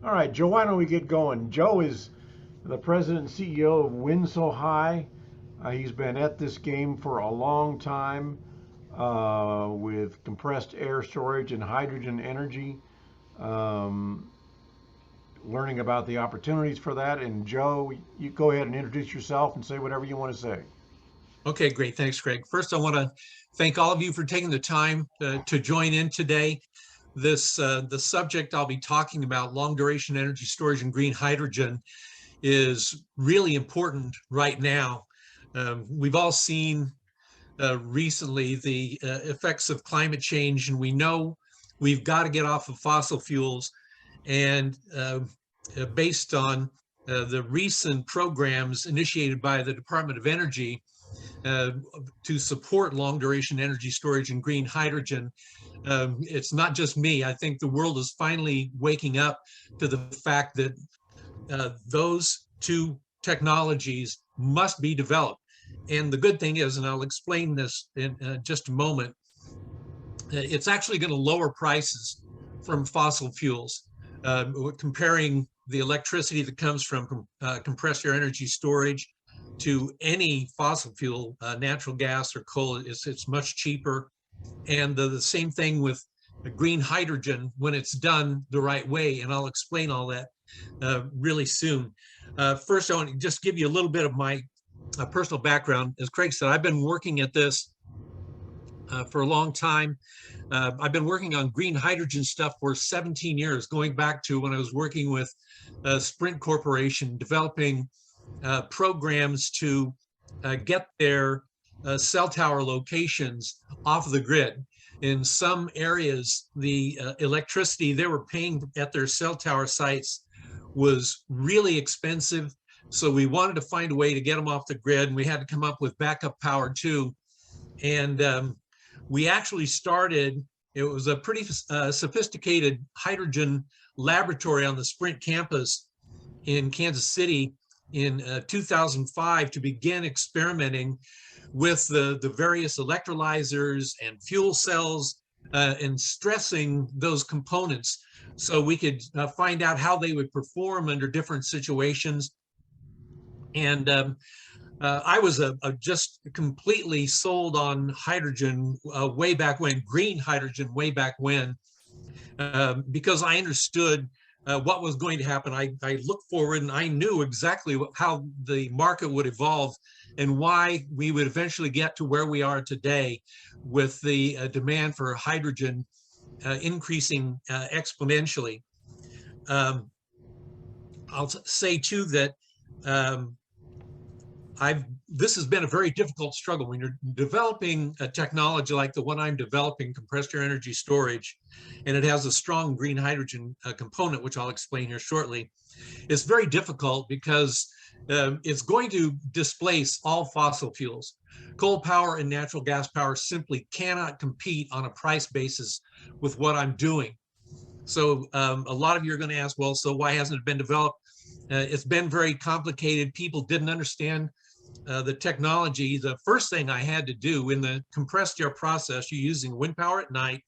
All right, Joe, why don't we get going? Joe is the president and CEO of Wind So High. He's been at this game for a long time with compressed air storage and hydrogen energy, um, learning about the opportunities for that. And Joe, you go ahead and introduce yourself and say whatever you want to say. Okay, great. Thanks, Greg. First, I want to thank all of you for taking the time to join in today. The subject I'll be talking about, long duration energy storage and green hydrogen, is really important right now. We've all seen recently the effects of climate change, and we know we've got to get off of fossil fuels. And based on the recent programs initiated by the Department of Energy, uh, to support long duration energy storage and green hydrogen. It's not just me. I think the world is finally waking up to the fact that those two technologies must be developed. And the good thing is, and I'll explain this in just a moment, it's actually going to lower prices from fossil fuels. Comparing the electricity that comes from compressed air energy storage to any fossil fuel, natural gas or coal, it's much cheaper. And the same thing with green hydrogen when it's done the right way. And I'll explain all that really soon. First, I want to just give you a little bit of my personal background. As Craig said, I've been working at this for a long time. I've been working on green hydrogen stuff for 17 years, going back to when I was working with Sprint Corporation, developing programs to get their cell tower locations off the grid. In some areas, the electricity they were paying at their cell tower sites was really expensive. So we wanted to find a way to get them off the grid, and we had to come up with backup power too. And we actually started, it was a pretty sophisticated hydrogen laboratory on the Sprint campus in Kansas City in 2005 to begin experimenting with the various electrolyzers and fuel cells and stressing those components so we could find out how they would perform under different situations. And I was just completely sold on hydrogen way back when, green hydrogen way back when, because I understood what was going to happen. I looked forward and I knew exactly how the market would evolve and why we would eventually get to where we are today with the demand for hydrogen increasing exponentially. I'll say too that this has been a very difficult struggle when you're developing a technology like the one I'm developing, compressed air energy storage, and it has a strong green hydrogen component, which I'll explain here shortly. It's very difficult because it's going to displace all fossil fuels. Coal power and natural gas power simply cannot compete on a price basis with what I'm doing. So a lot of you are going to ask, well, so why hasn't it been developed? It's been very complicated. People didn't understand the technology. The first thing I had to do in the compressed air process, you're using wind power at night,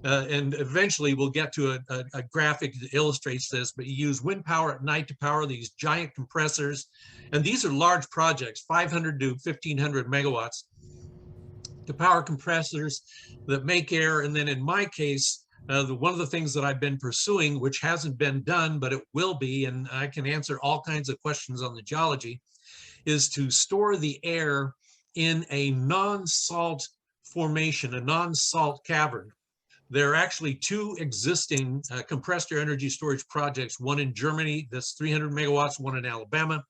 and eventually we'll get to a graphic that illustrates this, but you use wind power at night to power these giant compressors. And these are large projects, 500 to 1500 megawatts, to power compressors that make air. And then in my case, one of the things that I've been pursuing, which hasn't been done, but it will be, and I can answer all kinds of questions on the geology, is to store the air in a non-salt formation, a non-salt cavern. There are actually two existing compressed air energy storage projects, one in Germany that's 300 megawatts, one in Alabama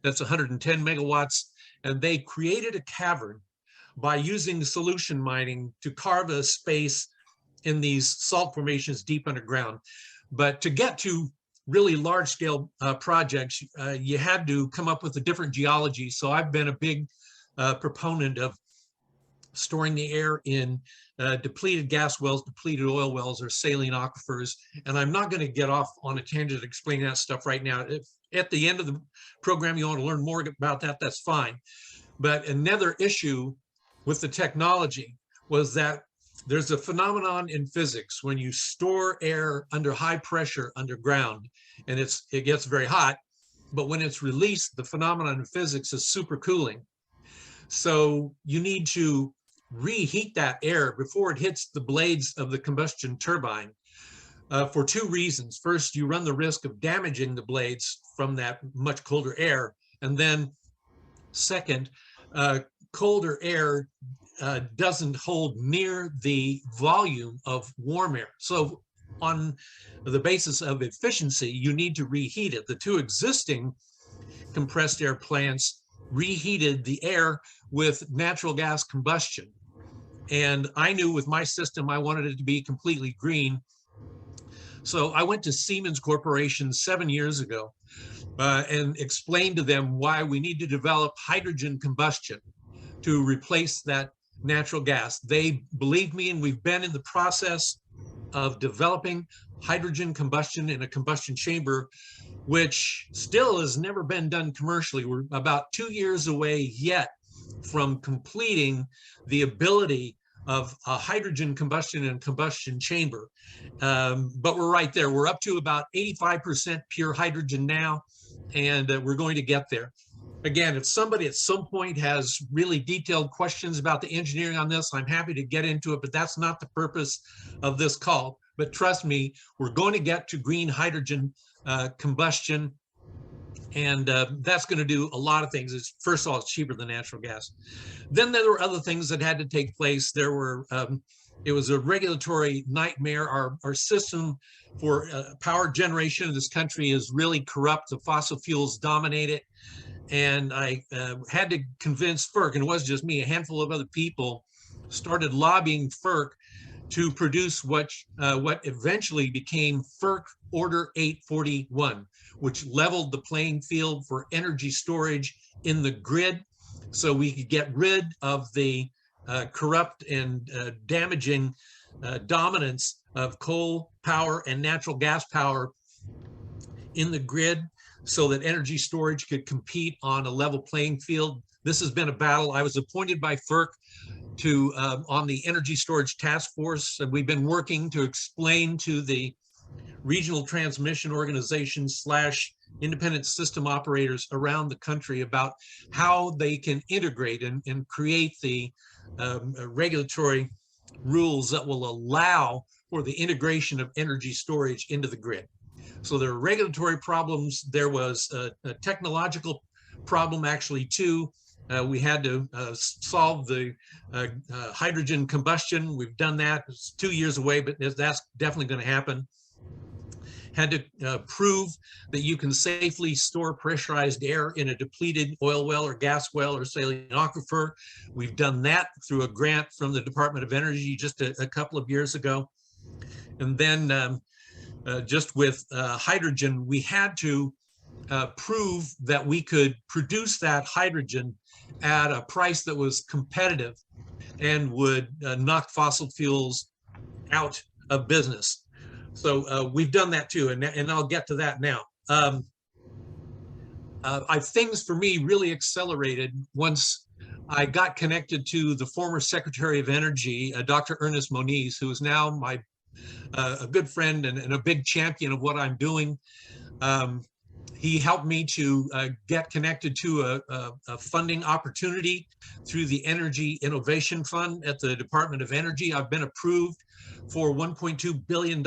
that's 110 megawatts, and they created a cavern by using solution mining to carve a space in these salt formations deep underground. But to get to really large scale projects, you had to come up with a different geology. So I've been a big proponent of storing the air in depleted gas wells, depleted oil wells, or saline aquifers. And I'm not going to get off on a tangent explaining that stuff right now. If at the end of the program you want to learn more about that, that's fine. But another issue with the technology was that There's a phenomenon in physics when you store air under high pressure underground, and it gets very hot, but when it's released, the phenomenon in physics is supercooling. So you need to reheat that air before it hits the blades of the combustion turbine for two reasons. First, you run the risk of damaging the blades from that much colder air. And then second, colder air doesn't hold near the volume of warm air. So on the basis of efficiency, you need to reheat it. The two existing compressed air plants reheated the air with natural gas combustion. And I knew with my system, I wanted it to be completely green. So I went to Siemens Corporation 7 years ago and explained to them why we need to develop hydrogen combustion to replace that natural gas. They believed me, and we've been in the process of developing hydrogen combustion in a combustion chamber, which still has never been done commercially. We're about 2 years away yet from completing the ability of a hydrogen combustion and combustion chamber. But we're right there. We're up to about 85% pure hydrogen now, and we're going to get there. Again, if somebody at some point has really detailed questions about the engineering on this, I'm happy to get into it, but that's not the purpose of this call. But trust me, we're going to get to green hydrogen combustion, and that's going to do a lot of things. First of all, it's cheaper than natural gas. Then there were other things that had to take place. There were, it was a regulatory nightmare. Our system for power generation in this country is really corrupt. The fossil fuels dominate it. And I had to convince FERC, and it wasn't just me, a handful of other people started lobbying FERC to produce what eventually became FERC Order 841, which leveled the playing field for energy storage in the grid, so we could get rid of the corrupt and damaging dominance of coal power and natural gas power in the grid, so that energy storage could compete on a level playing field. This has been a battle. I was appointed by FERC to on the Energy Storage Task Force, and we've been working to explain to the regional transmission organizations / independent system operators around the country about how they can integrate and create the regulatory rules that will allow for the integration of energy storage into the grid. So there are regulatory problems. There was a technological problem actually too. We had to solve the hydrogen combustion. We've done that. It's 2 years away, but that's definitely going to happen. Had to prove that you can safely store pressurized air in a depleted oil well or gas well or saline aquifer. We've done that through a grant from the Department of Energy just a couple of years ago. And then just with hydrogen, we had to prove that we could produce that hydrogen at a price that was competitive and would knock fossil fuels out of business. So we've done that too, and I'll get to that now. Things for me really accelerated once I got connected to the former Secretary of Energy, Dr. Ernest Moniz, who is now my a good friend and a big champion of what I'm doing. He helped me to get connected to a funding opportunity through the Energy Innovation Fund at the Department of Energy. I've been approved for $1.2 billion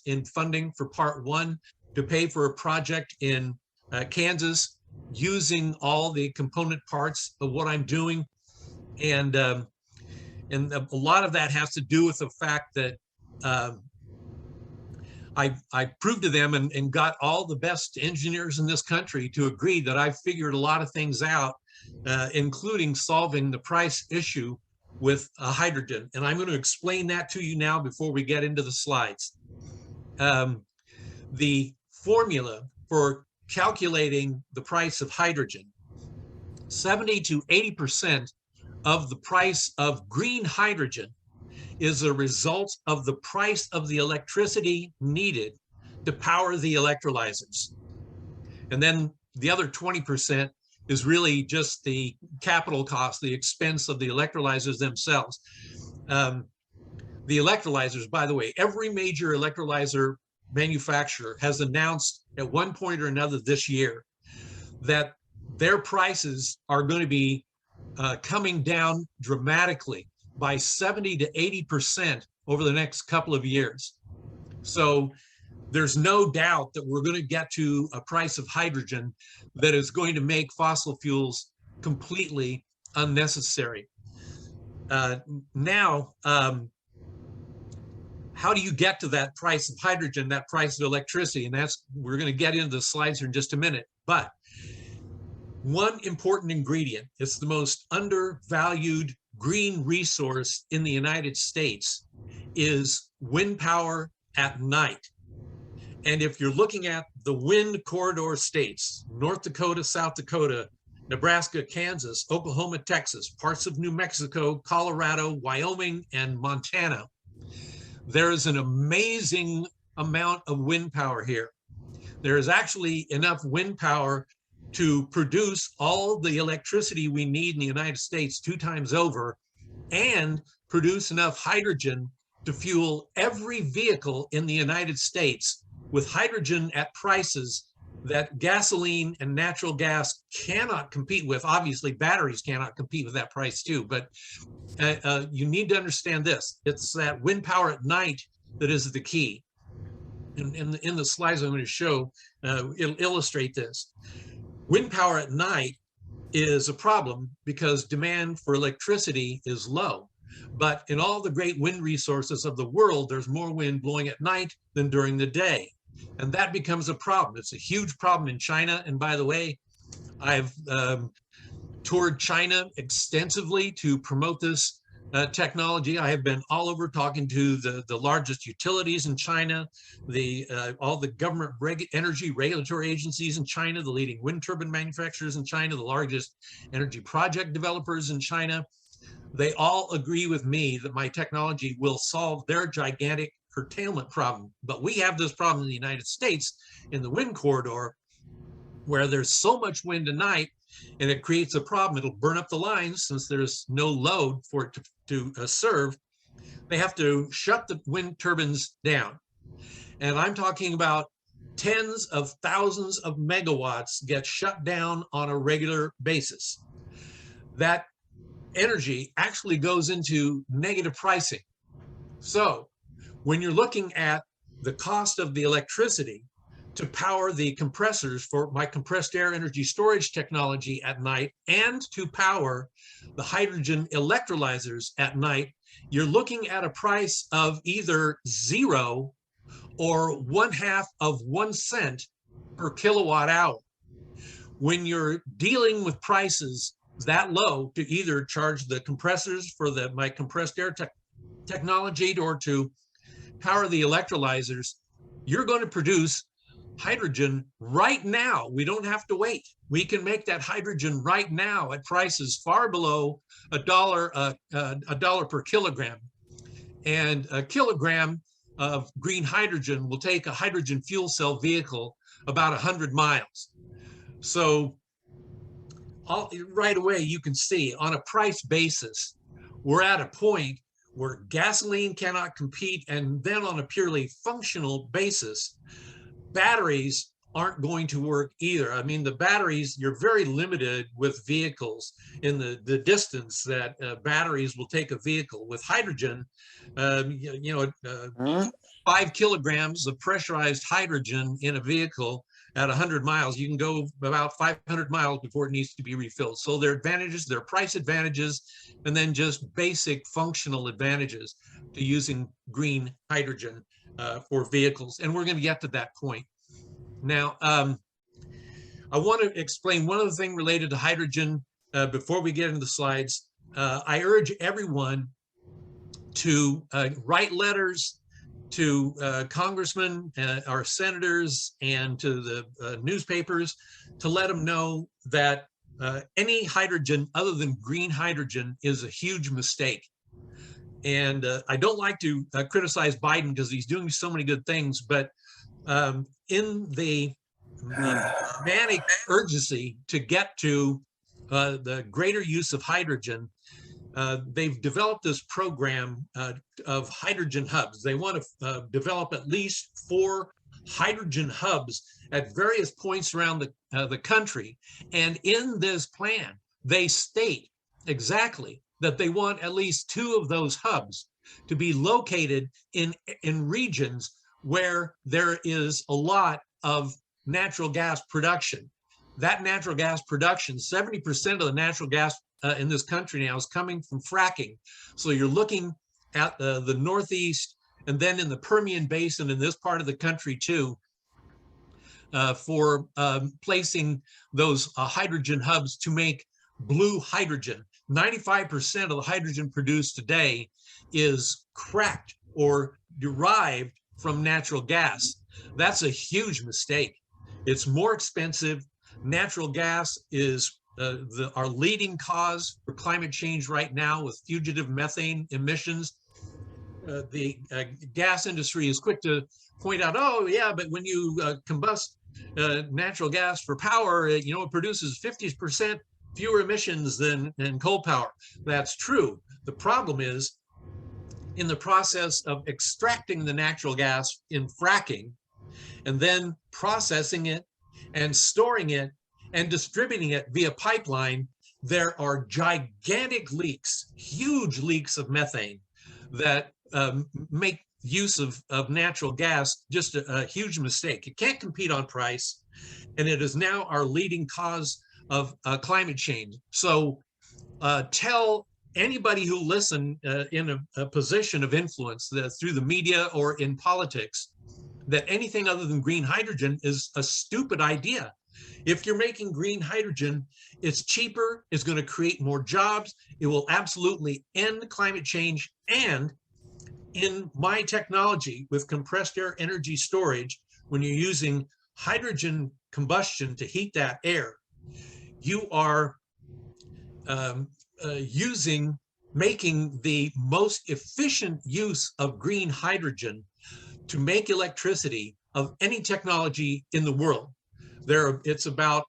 in funding for Part 1 to pay for a project in Kansas using all the component parts of what I'm doing. And a lot of that has to do with the fact that I proved to them and got all the best engineers in this country to agree that I figured a lot of things out, including solving the price issue with hydrogen. And I'm going to explain that to you now before we get into the slides. The formula for calculating the price of hydrogen, 70 to 80% of the price of green hydrogen is a result of the price of the electricity needed to power the electrolyzers. And then the other 20% is really just the capital cost, the expense of the electrolyzers themselves. The electrolyzers, by the way, every major electrolyzer manufacturer has announced at one point or another this year that their prices are going to be coming down dramatically by 70 to 80% over the next couple of years. So there's no doubt that we're going to get to a price of hydrogen that is going to make fossil fuels completely unnecessary. Now, how do you get to that price of hydrogen, that price of electricity? And we're going to get into the slides here in just a minute. But one important ingredient, it's the most undervalued green resource in the United States, is wind power at night. And if you're looking at the wind corridor states, North Dakota, South Dakota, Nebraska, Kansas, Oklahoma, Texas, parts of New Mexico, Colorado, Wyoming, and Montana, there is an amazing amount of wind power here. There is actually enough wind power to produce all the electricity we need in the United States 2 times over, and produce enough hydrogen to fuel every vehicle in the United States with hydrogen at prices that gasoline and natural gas cannot compete with. Obviously, batteries cannot compete with that price too, but you need to understand this. It's that wind power at night that is the key. In the slides I'm going to show, it'll illustrate this. Wind power at night is a problem because demand for electricity is low. But in all the great wind resources of the world, there's more wind blowing at night than during the day. And that becomes a problem. It's a huge problem in China. And by the way, I've toured China extensively to promote this technology. I have been all over talking to the largest utilities in China, all the government energy regulatory agencies in China, the leading wind turbine manufacturers in China, the largest energy project developers in China. They all agree with me that my technology will solve their gigantic curtailment problem. But we have this problem in the United States in the wind corridor, where there's so much wind at night, and it creates a problem. It'll burn up the lines since there's no load for it to serve. They have to shut the wind turbines down. And I'm talking about tens of thousands of megawatts get shut down on a regular basis. That energy actually goes into negative pricing. So when you're looking at the cost of the electricity to power the compressors for my compressed air energy storage technology at night, and to power the hydrogen electrolyzers at night, you're looking at a price of either 0 or 1/2 of 1 cent per kilowatt hour. When you're dealing with prices that low to either charge the compressors for my compressed air technology or to power the electrolyzers, you're going to produce hydrogen right now. We don't have to wait. We can make that hydrogen right now at prices far below a dollar per kilogram. And a kilogram of green hydrogen will take a hydrogen fuel cell vehicle about 100 miles. So right away, you can see on a price basis, we're at a point where gasoline cannot compete. And then on a purely functional basis, batteries aren't going to work either. I mean, the batteries, you're very limited with vehicles in the distance that batteries will take a vehicle. With hydrogen, 5 kilograms of pressurized hydrogen in a vehicle at 100 miles, you can go about 500 miles before it needs to be refilled. So there are advantages, there are price advantages, and then just basic functional advantages to using green hydrogen for vehicles. And we're going to get to that point. Now, I want to explain one other thing related to hydrogen before we get into the slides. I urge everyone to write letters to congressmen, our senators, and to the newspapers to let them know that any hydrogen other than green hydrogen is a huge mistake. And I don't like to criticize Biden because he's doing so many good things, but in the manic urgency to get to the greater use of hydrogen, they've developed this program of hydrogen hubs. They want to develop at least 4 hydrogen hubs at various points around the country. And in this plan, they state exactly that they want at least 2 of those hubs to be located in regions where there is a lot of natural gas production. That natural gas production, 70% of the natural gas in this country now is coming from fracking. So you're looking at the Northeast and then in the Permian Basin in this part of the country too, for placing those hydrogen hubs to make blue hydrogen. 95% of the hydrogen produced today is cracked or derived from natural gas. That's a huge mistake. It's more expensive. Natural gas is our leading cause for climate change right now with fugitive methane emissions. The gas industry is quick to point out, oh yeah, but when you combust natural gas for power, it produces 50% fewer emissions than coal power. That's true. The problem is in the process of extracting the natural gas in fracking and then processing it and storing it and distributing it via pipeline, there are gigantic leaks, huge leaks of methane that make use of natural gas just a huge mistake. It can't compete on price, and it is now our leading cause of climate change. So tell anybody who listen in a position of influence through the media or in politics that anything other than green hydrogen is a stupid idea. If you're making green hydrogen, it's cheaper, it's going to create more jobs, it will absolutely end climate change. And in my technology with compressed air energy storage, when you're using hydrogen combustion to heat that air, you are making the most efficient use of green hydrogen to make electricity of any technology in the world. It's about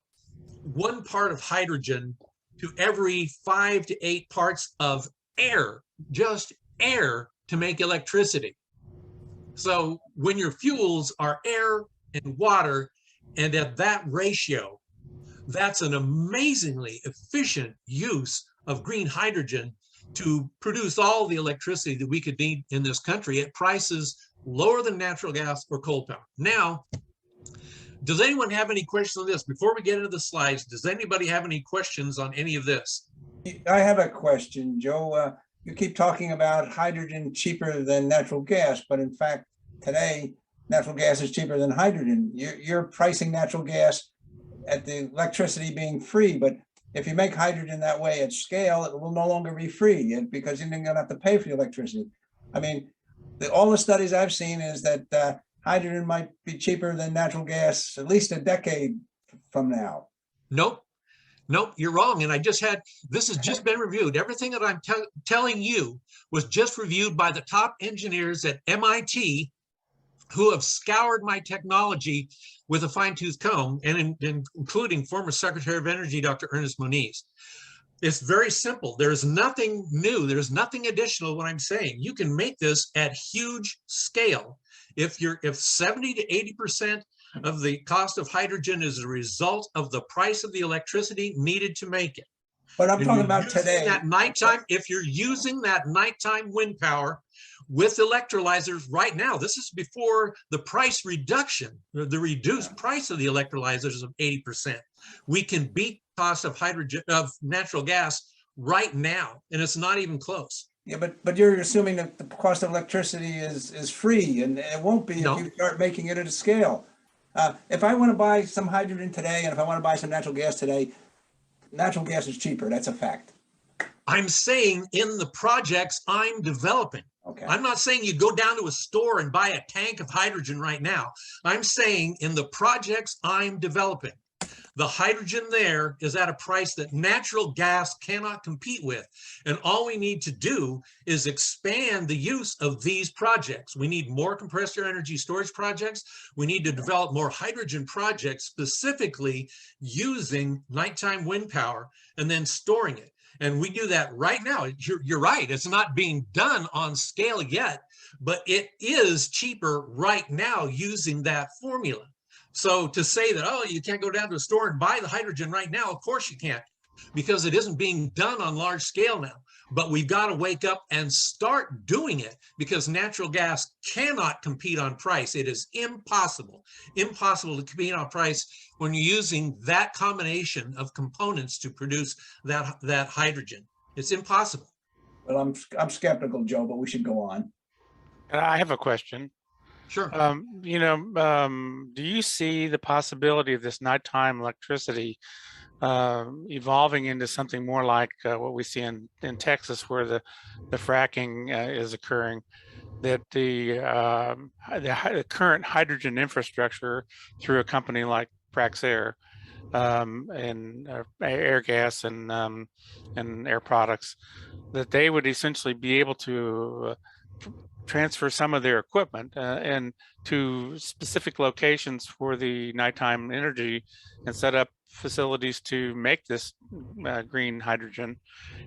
1 part of hydrogen to every 5 to 8 parts of air, just air, to make electricity. So when your fuels are air and water, and at that ratio, that's an amazingly efficient use of green hydrogen to produce all the electricity that we could need in this country at prices lower than natural gas or coal power. Now, does anyone have any questions on this? Before we get into the slides, does anybody have any questions on any of this? I have a question, Joe. You keep talking about hydrogen cheaper than natural gas, but in fact, today, natural gas is cheaper than hydrogen. You're pricing natural gas at the electricity being free, but if you make hydrogen that way at scale, it will no longer be free because you're going to have to pay for the electricity. I mean, all the studies I've seen is that hydrogen might be cheaper than natural gas at least a decade from now. Nope, you're wrong. And this has just been reviewed. Everything that I'm telling you was just reviewed by the top engineers at MIT who have scoured my technology with a fine-tooth comb, and including former Secretary of Energy, Dr. Ernest Moniz. It's very simple. There's nothing new. There's nothing additional what I'm saying. You can make this at huge scale. If 70 to 80% of the cost of hydrogen is a result of the price of the electricity needed to make it. But I'm talking about today. That nighttime, if you're using that nighttime wind power with electrolyzers right now, this is before the price reduction, the reduced price of the electrolyzers of 80%. We can beat the cost of natural gas right now, and it's not even close. Yeah, but you're assuming that the cost of electricity is free, and it won't be if you start making it at a scale. If I want to buy some hydrogen today, and if I want to buy some natural gas today, natural gas is cheaper. That's a fact. I'm saying in the projects I'm developing. Okay. I'm not saying you go down to a store and buy a tank of hydrogen right now. I'm saying in the projects I'm developing, the hydrogen there is at a price that natural gas cannot compete with. And all we need to do is expand the use of these projects. We need more compressed air energy storage projects. We need to develop more hydrogen projects specifically using nighttime wind power and then storing it. And we do that right now. You're right. It's not being done on scale yet, but it is cheaper right now using that formula. So to say that, oh, you can't go down to a store and buy the hydrogen right now, of course you can't, because it isn't being done on large scale now. But we've got to wake up and start doing it, because natural gas cannot compete on price. It is impossible to compete on price when you're using that combination of components to produce that hydrogen. It's impossible. Well, I'm skeptical, Joe, but we should go on. I have a question. Sure. Do you see the possibility of this nighttime electricity evolving into something more like what we see in Texas, where the fracking is occurring, that the current hydrogen infrastructure through a company like Praxair and air gas and air products, that they would essentially be able to transfer some of their equipment and to specific locations for the nighttime energy and set up facilities to make this green hydrogen,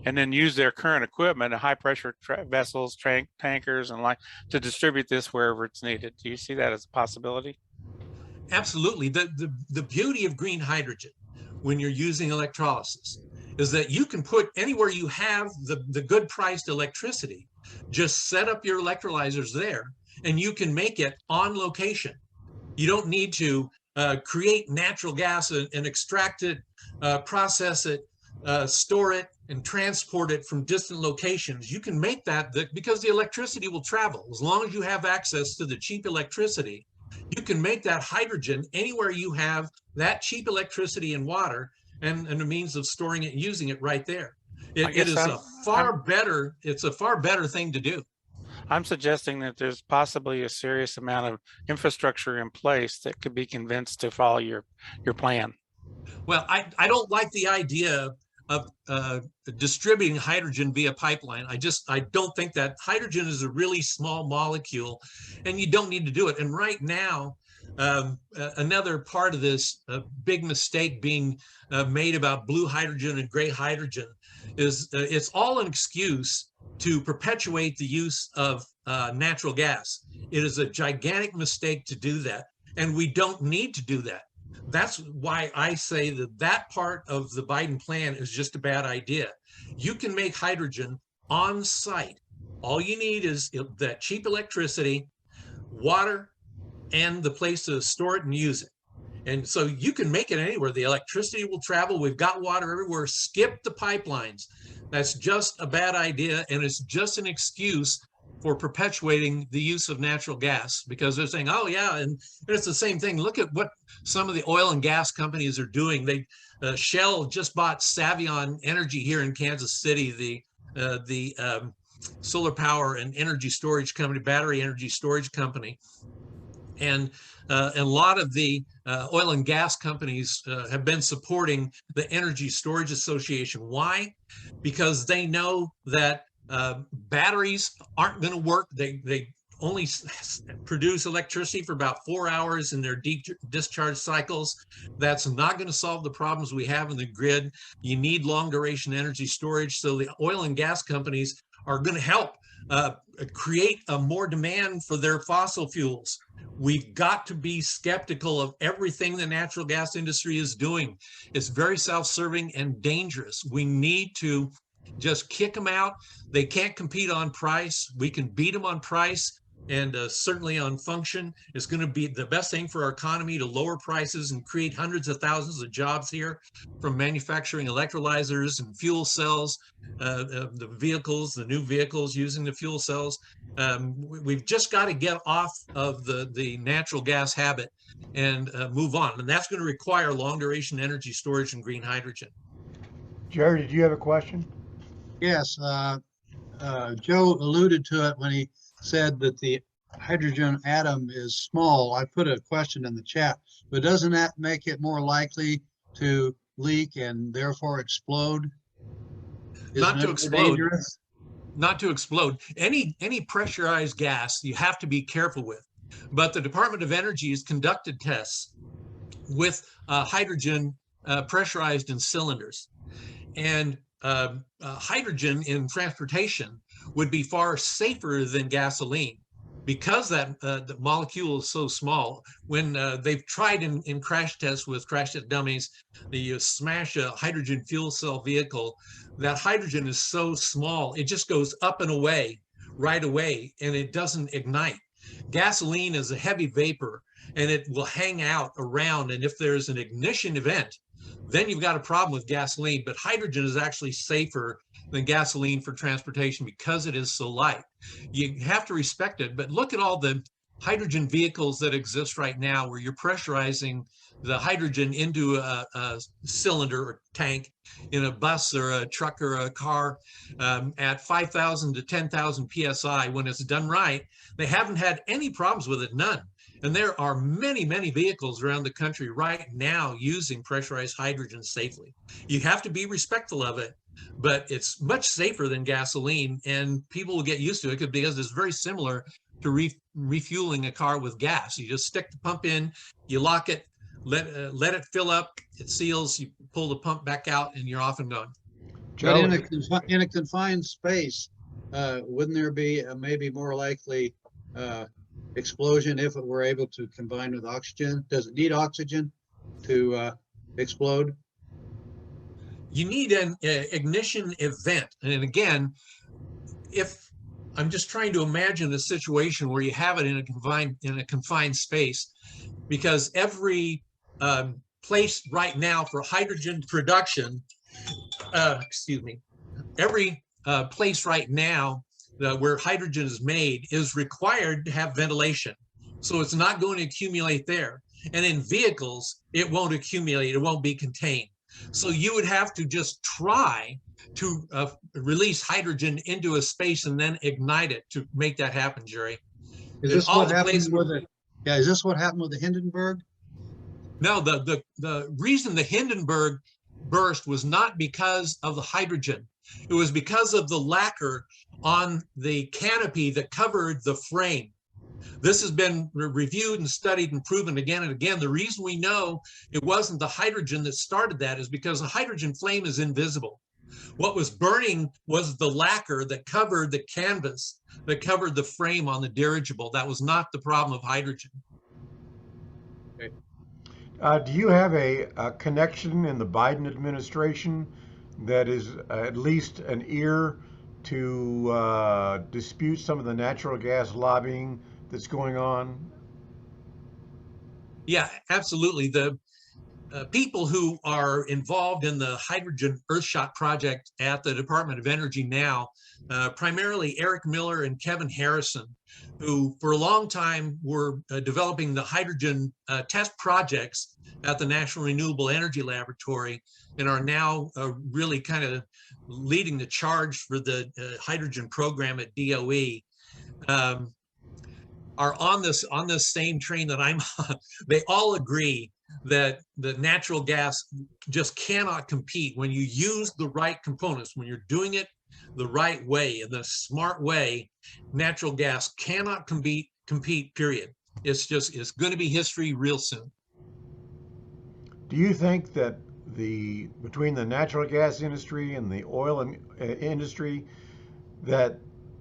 and then use their current equipment, high pressure vessels, tankers, and like, to distribute this wherever it's needed. Do you see that as a possibility? Absolutely. The beauty of green hydrogen when you're using electrolysis is that you can put anywhere you have the good priced electricity, just set up your electrolyzers there and you can make it on location. You don't need to create natural gas and extract it, process it, store it, and transport it from distant locations. You can make that because the electricity will travel. As long as you have access to the cheap electricity, you can make that hydrogen anywhere you have that cheap electricity and water and a means of storing it and using it right there. It's a far better thing to do. I'm suggesting that there's possibly a serious amount of infrastructure in place that could be convinced to follow your plan. Well, I don't like the idea of distributing hydrogen via pipeline. I don't think that hydrogen is a really small molecule and you don't need to do it. And right now, another part of this big mistake being made about blue hydrogen and gray hydrogen is it's all an excuse to perpetuate the use of natural gas. It is a gigantic mistake to do that, and we don't need to do that. That's why I say that part of the Biden plan is just a bad idea. You can make hydrogen on site. All you need is that cheap electricity, water, and the place to store it and use it. And so you can make it anywhere. The electricity will travel. We've got water everywhere. Skip the pipelines. That's just a bad idea. And it's just an excuse for perpetuating the use of natural gas, because they're saying, oh yeah, and it's the same thing. Look at what some of the oil and gas companies are doing. Shell just bought Savion Energy here in Kansas City, the solar power and energy storage company, battery energy storage company. And a lot of the oil and gas companies have been supporting the Energy Storage Association. Why? Because they know that batteries aren't going to work. They only produce electricity for about 4 hours in their discharge cycles. That's not going to solve the problems we have in the grid. You need long duration energy storage. So the oil and gas companies are going to help create a more demand for their fossil fuels. We've got to be skeptical of everything the natural gas industry is doing. It's very self-serving and dangerous. We need to just kick them out. They can't compete on price. We can beat them on price, and certainly on function. It's going to be the best thing for our economy to lower prices and create hundreds of thousands of jobs here, from manufacturing electrolyzers and fuel cells, the vehicles, the new vehicles using the fuel cells. We've just got to get off of the natural gas habit and move on. And that's going to require long duration energy storage and green hydrogen. Jerry, did you have a question? Yes, Joe alluded to it when he said that the hydrogen atom is small. I put a question in the chat, but doesn't that make it more likely to leak and therefore explode? Not to explode. Not to explode. Any pressurized gas you have to be careful with. But the Department of Energy has conducted tests with hydrogen pressurized in cylinders. And hydrogen in transportation would be far safer than gasoline because that the molecule is so small. When they've tried in crash tests with crash test dummies, you smash a hydrogen fuel cell vehicle, that hydrogen is so small, it just goes up and away right away, and it doesn't ignite. Gasoline is a heavy vapor, and it will hang out around, and if there's an ignition event, then you've got a problem with gasoline. But hydrogen is actually safer than gasoline for transportation because it is so light. You have to respect it, but look at all the hydrogen vehicles that exist right now where you're pressurizing the hydrogen into a cylinder or tank in a bus or a truck or a car at 5,000 to 10,000 PSI. When it's done right, they haven't had any problems with it, none. And there are many, many vehicles around the country right now using pressurized hydrogen safely. You have to be respectful of it, but it's much safer than gasoline, and people will get used to it because it's very similar to refueling a car with gas. You just stick the pump in, you lock it, let it fill up, it seals, you pull the pump back out, and you're off and going. But in a confined space, wouldn't there be a maybe more likely explosion if it were able to combine with oxygen? Does it need oxygen to explode? You need an ignition event. And again, if I'm just trying to imagine a situation where you have it in a confined space, because every place right now for hydrogen production, every place right now where hydrogen is made is required to have ventilation. So it's not going to accumulate there. And in vehicles, it won't accumulate, it won't be contained. So you would have to just try to release hydrogen into a space and then ignite it to make that happen, Jerry. Is this what happened with the, is this what happened with the Hindenburg? No, the reason the Hindenburg burst was not because of the hydrogen. It was because of the lacquer on the canopy that covered the frame. This has been reviewed and studied and proven again and again. The reason we know it wasn't the hydrogen that started that is because the hydrogen flame is invisible. What was burning was the lacquer that covered the canvas, that covered the frame on the dirigible. That was not the problem of hydrogen. Do you have a connection in the Biden administration that is at least an ear to dispute some of the natural gas lobbying that's going on? Yeah, absolutely. The people who are involved in the hydrogen Earthshot project at the Department of Energy now, primarily Eric Miller and Kevin Harrison, who for a long time were developing the hydrogen test projects at the National Renewable Energy Laboratory and are now really kind of leading the charge for the hydrogen program at DOE. Are on this same train that I'm on. They all agree that the natural gas just cannot compete when you use the right components, when you're doing it the right way, in the smart way. Natural gas cannot compete, period. It's going to be history real soon. Do you think that between the natural gas industry and the oil industry, that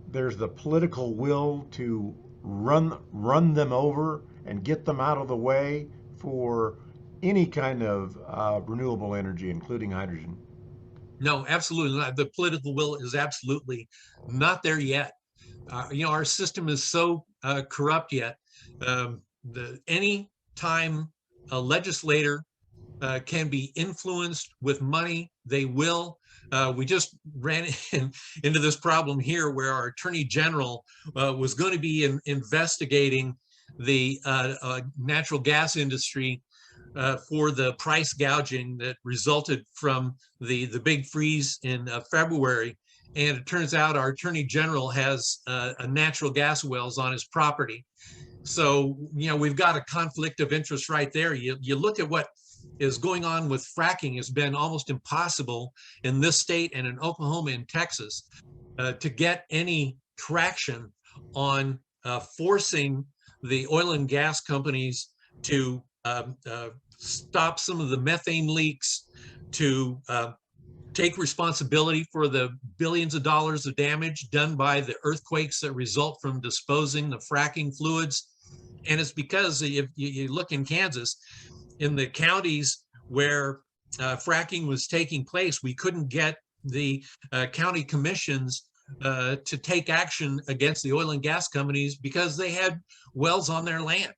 there's the political will to run them over and get them out of the way for any kind of renewable energy, including hydrogen? No, absolutely not. The political will is absolutely not there yet. Our system is so corrupt yet. Any time a legislator can be influenced with money, they will. We just ran into this problem here where our Attorney General was going to be investigating the natural gas industry for the price gouging that resulted from the big freeze in February. And it turns out our Attorney General has a natural gas wells on his property. So, we've got a conflict of interest right there. You look at what is going on with fracking. Has been almost impossible in this state and in Oklahoma and Texas to get any traction on forcing the oil and gas companies to stop some of the methane leaks, to take responsibility for the billions of dollars of damage done by the earthquakes that result from disposing the fracking fluids. And it's because if you look in Kansas, in the counties where fracking was taking place, we couldn't get the county commissions to take action against the oil and gas companies because they had wells on their land.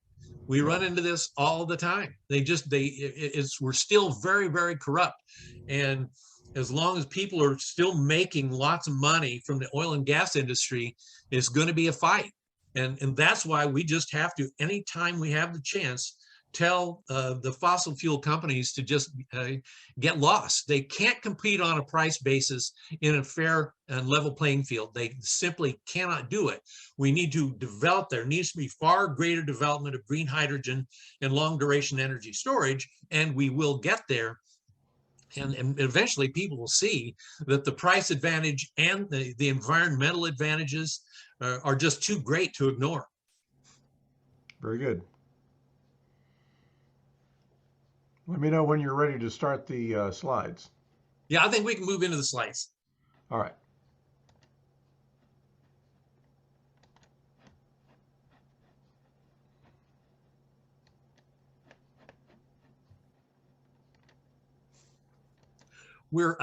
We run into this all the time. We're still very, very corrupt. And as long as people are still making lots of money from the oil and gas industry, it's going to be a fight. And that's why we just have to, anytime we have the chance, tell the fossil fuel companies to just get lost. They can't compete on a price basis in a fair and level playing field. They simply cannot do it. We need to develop, there needs to be far greater development of green hydrogen and long duration energy storage, and we will get there. And eventually people will see that the price advantage and the environmental advantages are just too great to ignore. Very good. Let me know when you're ready to start the slides. Yeah, I think we can move into the slides. All right. We're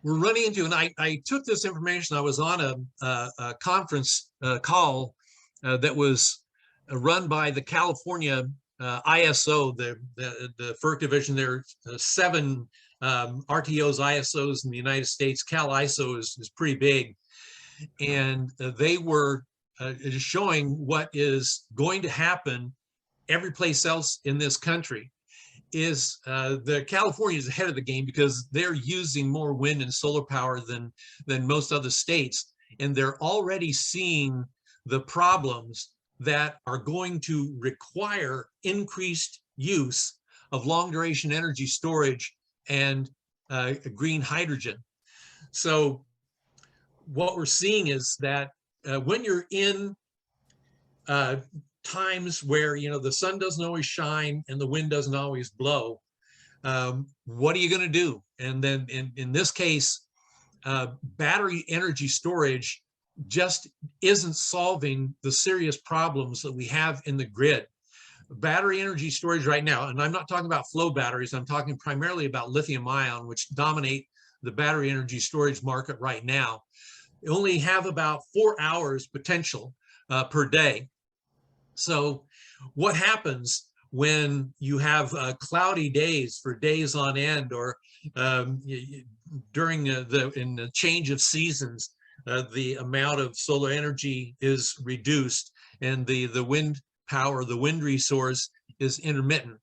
running into, and I took this information. I was on a conference call that was run by the California ISO, the FERC division. There are 7 RTOs, ISOs in the United States. Cal ISO is pretty big, and they were just showing what is going to happen every place else in this country. Is the California is ahead of the game because they're using more wind and solar power than most other states, and they're already seeing the problems that are going to require increased use of long duration energy storage and green hydrogen. So what we're seeing is that when you're in times where, you know, the sun doesn't always shine and the wind doesn't always blow, what are you going to do? And then in this case, battery energy storage just isn't solving the serious problems that we have in the grid. Battery energy storage right now, and I'm not talking about flow batteries, I'm talking primarily about lithium ion, which dominate the battery energy storage market right now, only have about 4 hours potential per day. So what happens when you have cloudy days for days on end, or during in the change of seasons, the amount of solar energy is reduced and the wind power, the wind resource is intermittent.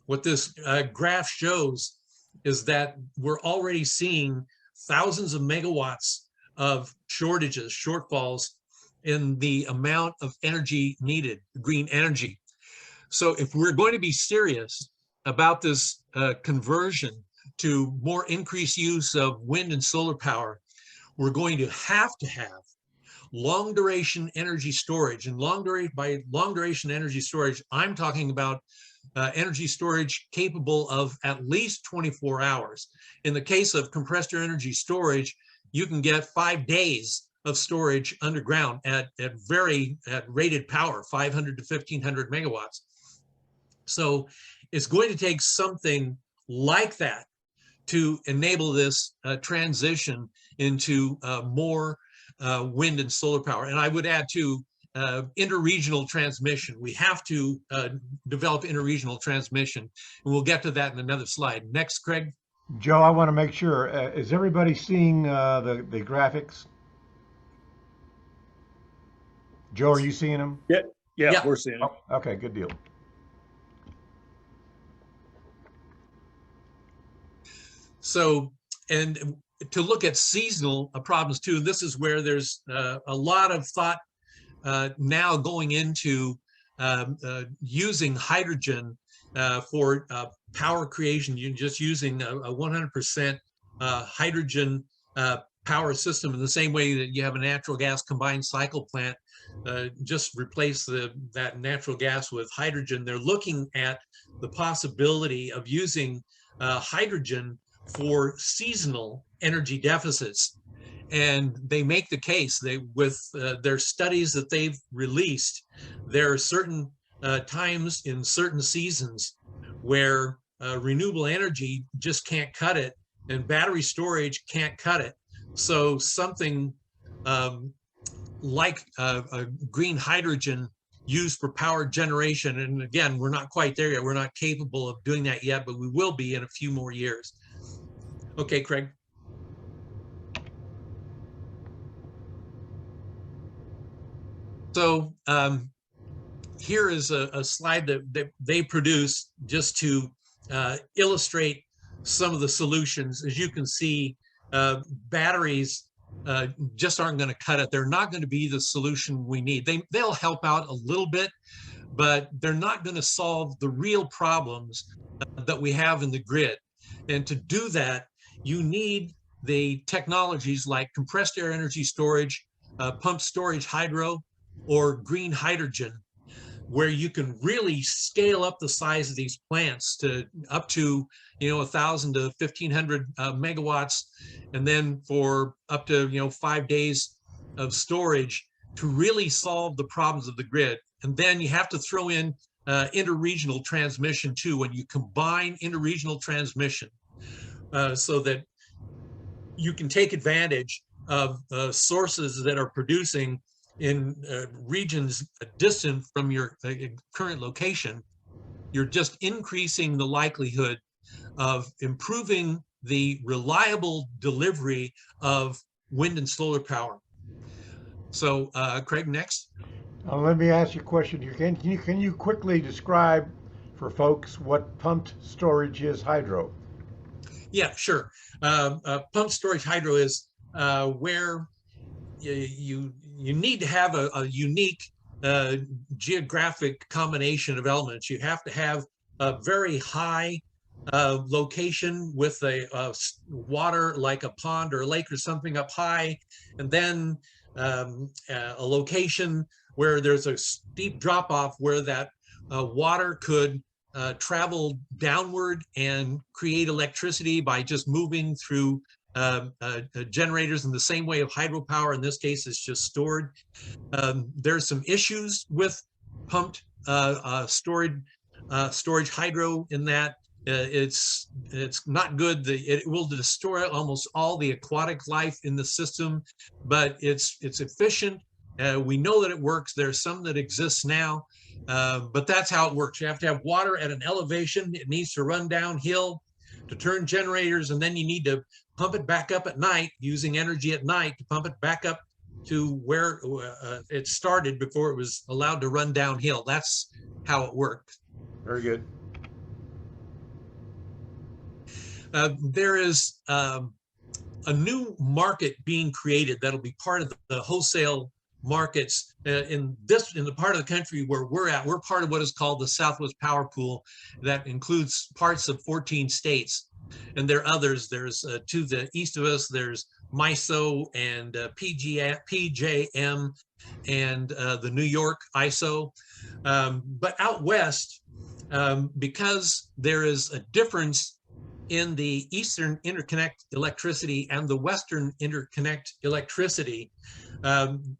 What this graph shows is that we're already seeing thousands of megawatts of shortfalls in the amount of energy needed, green energy. So if we're going to be serious about this conversion to more increased use of wind and solar power, we're going to have long duration energy storage. And by long duration energy storage, I'm talking about energy storage capable of at least 24 hours. In the case of compressed air energy storage, you can get 5 days of storage underground at rated power, 500 to 1500 megawatts. So it's going to take something like that to enable this transition into more wind and solar power. And I would add to interregional transmission. We have to develop interregional transmission, and we'll get to that in another slide. Next, Craig. Joe, I want to make sure, is everybody seeing the graphics? Joe, are you seeing them? Yeah, we're seeing it. Oh, okay, good deal. So, and to look at seasonal problems too, this is where there's a lot of thought now going into using hydrogen for power creation. You're just using a 100% hydrogen power system in the same way that you have a natural gas combined cycle plant. Just replace that natural gas with hydrogen. They're looking at the possibility of using hydrogen for seasonal energy deficits. And they make the case, with their studies that they've released, there are certain times in certain seasons where renewable energy just can't cut it, and battery storage can't cut it. So something like a green hydrogen used for power generation, and again, we're not quite there yet. We're not capable of doing that yet, but we will be in a few more years. Okay, Craig. So here is a slide that they produced just to illustrate some of the solutions. As you can see, batteries just aren't going to cut it. They're not going to be the solution we need. They'll help out a little bit, but they're not going to solve the real problems that we have in the grid. And to do that, you need the technologies like compressed air energy storage, pumped storage hydro, or green hydrogen, where you can really scale up the size of these plants to up to 1,000 to 1,500 megawatts, and then for up to 5 days of storage to really solve the problems of the grid. And then you have to throw in interregional transmission too, when you combine interregional transmission, so that you can take advantage of sources that are producing in regions distant from your current location. You're just increasing the likelihood of improving the reliable delivery of wind and solar power. So, Craig, next. Let me ask you a question here. Can you quickly describe for folks what pumped storage is hydro? Yeah, sure. Pumped storage hydro is where you need to have a unique geographic combination of elements. You have to have a very high location with a water like a pond or a lake or something up high, and then a location where there's a steep drop off where that water could travel downward and create electricity by just moving through generators in the same way of hydropower. In this case, it's just stored. There's some issues with pumped storage hydro in that it's not good. It will destroy almost all the aquatic life in the system, but it's efficient. We know that it works. There's some that exists now, but that's how it works. You have to have water at an elevation. It needs to run downhill to turn generators, and then you need to pump it back up at night, using energy at night to pump it back up to where it started before it was allowed to run downhill. That's how it works. Very good. There is a new market being created that'll be part of the wholesale markets in the part of the country where we're at. We're part of what is called the Southwest Power Pool that includes parts of 14 states. And there are others. There's to the east of us, there's MISO and PJM and the New York ISO. But out west, because there is a difference in the Eastern Interconnect electricity and the Western Interconnect electricity,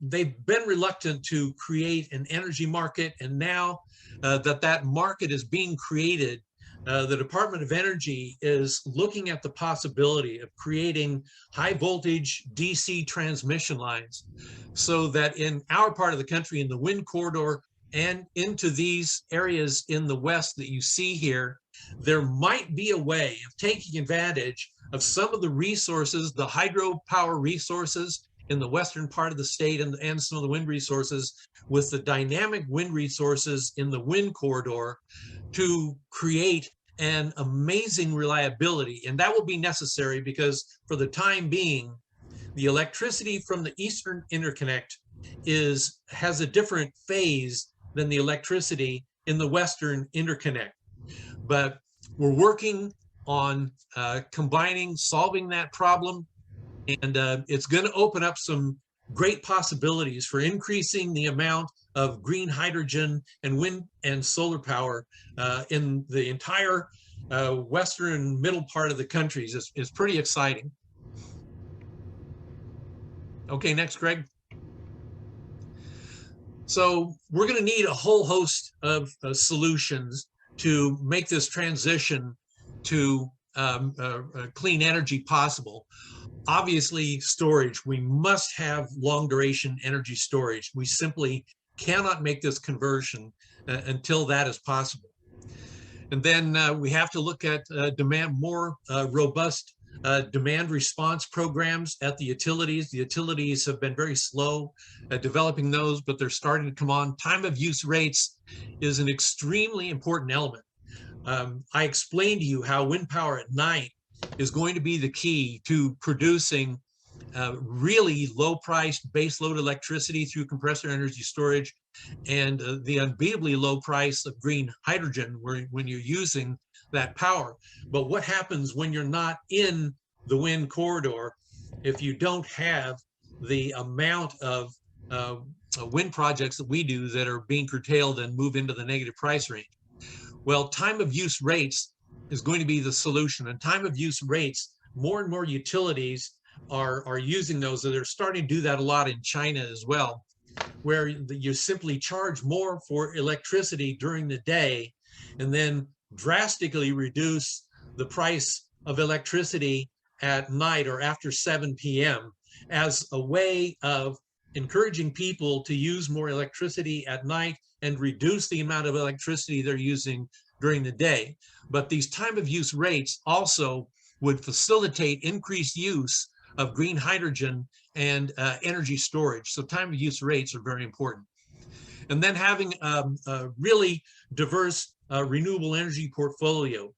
they've been reluctant to create an energy market. And now that market is being created, the Department of Energy is looking at the possibility of creating high voltage DC transmission lines so that in our part of the country, in the wind corridor and into these areas in the West that you see here, there might be a way of taking advantage of some of the resources, the hydropower resources in the western part of the state and some of the wind resources with the dynamic wind resources in the wind corridor to create an amazing reliability. And that will be necessary because for the time being, the electricity from the Eastern Interconnect has a different phase than the electricity in the Western Interconnect. But we're working on solving that problem. And it's going to open up some great possibilities for increasing the amount of green hydrogen and wind and solar power in the entire western middle part of the country is pretty exciting. Okay, next, Greg. So we're going to need a whole host of solutions to make this transition to clean energy possible. Obviously, storage. We must have long duration energy storage. We simply cannot make this conversion until that is possible. And then we have to look at more robust demand response programs at the utilities. The utilities have been very slow at developing those, but they're starting to come on. Time of use rates is an extremely important element. I explained to you how wind power at night is going to be the key to producing really low-priced baseload electricity through compressor energy storage, and the unbeatably low price of green hydrogen when you're using that power. But what happens when you're not in the wind corridor if you don't have the amount of wind projects that we do that are being curtailed and move into the negative price range? Well, time of use rates is going to be the solution. And time of use rates, more and more utilities are using those. So they're starting to do that a lot in China as well, where you simply charge more for electricity during the day and then drastically reduce the price of electricity at night or after 7 p.m. as a way of encouraging people to use more electricity at night and reduce the amount of electricity they're using during the day. But these time of use rates also would facilitate increased use of green hydrogen and energy storage. So time of use rates are very important. And then having a really diverse renewable energy portfolio.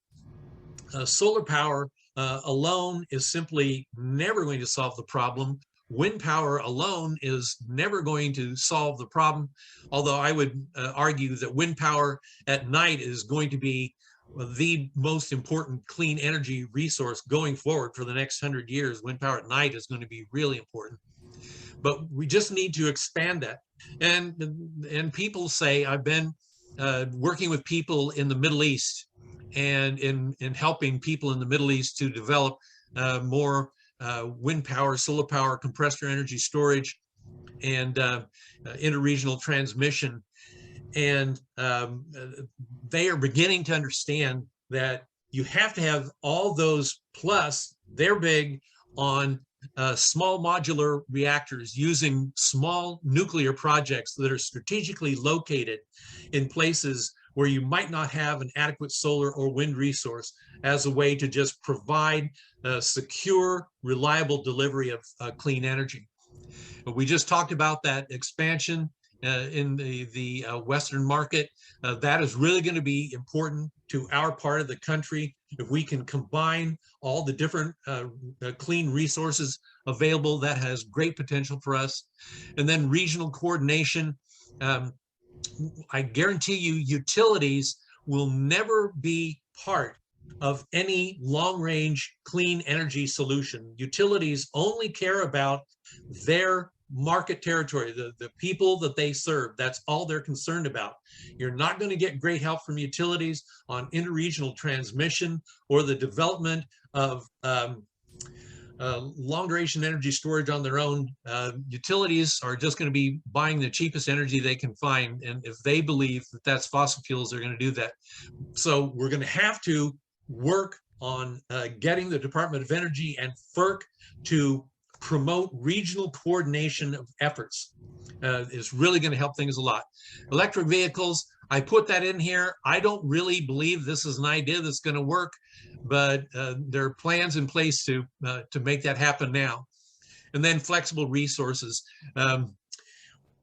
Solar power alone is simply never going to solve the problem. Wind power alone is never going to solve the problem, although I would argue that wind power at night is going to be the most important clean energy resource going forward for the next 100 years. Wind power at night is going to be really important. But we just need to expand that. And people say, I've been working with people in the Middle East and in helping people in the Middle East to develop more wind power, solar power, compressor energy storage, and interregional transmission. And they are beginning to understand that you have to have all those, plus they're big on small modular reactors using small nuclear projects that are strategically located in places where you might not have an adequate solar or wind resource, as a way to just provide secure, reliable delivery of clean energy. We just talked about that expansion in the Western market. That is really going to be important to our part of the country. If we can combine all the different clean resources available, that has great potential for us. And then regional coordination. I guarantee you, utilities will never be part of any long-range clean energy solution. Utilities only care about their market territory, the people that they serve. That's all they're concerned about. You're not going to get great help from utilities on interregional transmission or the development of long duration energy storage on their own. Utilities are just going to be buying the cheapest energy they can find. And if they believe that that's fossil fuels, they're going to do that. So we're going to have to work on getting the Department of Energy and FERC to promote regional coordination of efforts. Is really going to help things a lot. Electric vehicles, I put that in here. I don't really believe this is an idea that's going to work, but there are plans in place to make that happen now. And then flexible resources.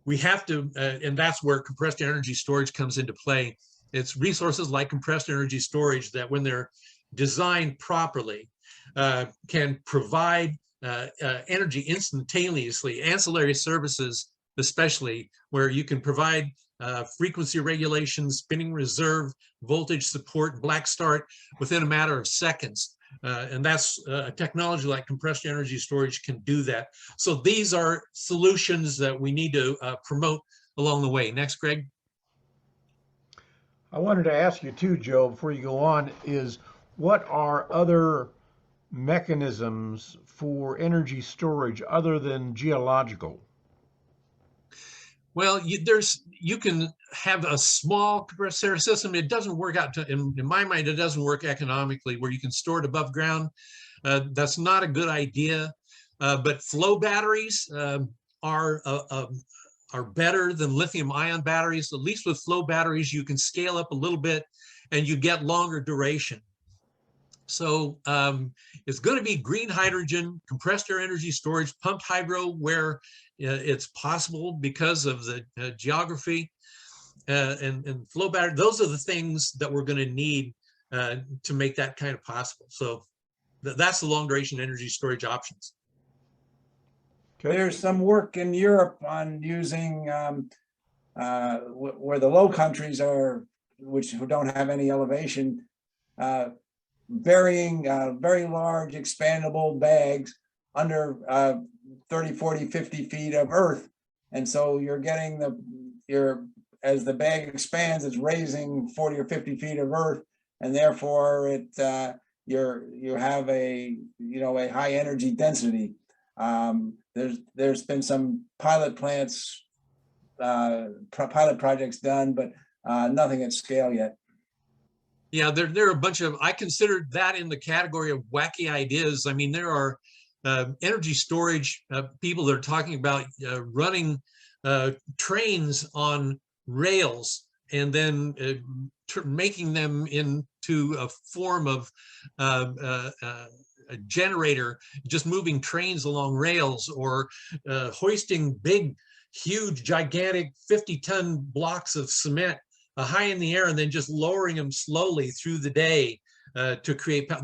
We have to, and that's where compressed energy storage comes into play. It's resources like compressed energy storage that, when they're designed properly, can provide energy instantaneously. Ancillary services, especially, where you can provide frequency regulation, spinning reserve, voltage support, black start within a matter of seconds. And that's a technology like compressed energy storage can do that. So these are solutions that we need to promote along the way. Next, Greg. I wanted to ask you too, Joe, before you go on, is what are other mechanisms for energy storage other than geological? Well, you can have a small compressed air system. It doesn't work out, in my mind, it doesn't work economically where you can store it above ground. That's not a good idea. But flow batteries are better than lithium ion batteries. At least with flow batteries, you can scale up a little bit and you get longer duration. So it's going to be green hydrogen, compressed air energy storage, pumped hydro where it's possible because of the geography, and flow battery. Those are the things that we're going to need to make that kind of possible. So that's the long duration energy storage options. Okay. There's some work in Europe on using where the low countries are, who don't have any elevation, burying very large expandable bags under 30, 40, 50 feet of earth. And so you're getting as the bag expands, it's raising 40 or 50 feet of earth, and therefore you have a high energy density. There's been some pilot plants, pilot projects done, but nothing at scale yet. Yeah, there are a bunch of, I consider that in the category of wacky ideas. I mean, there are energy storage people that are talking about running trains on rails and then making them into a form of a generator, just moving trains along rails, or hoisting big, huge, gigantic 50-ton blocks of cement high in the air and then just lowering them slowly through the day to create power.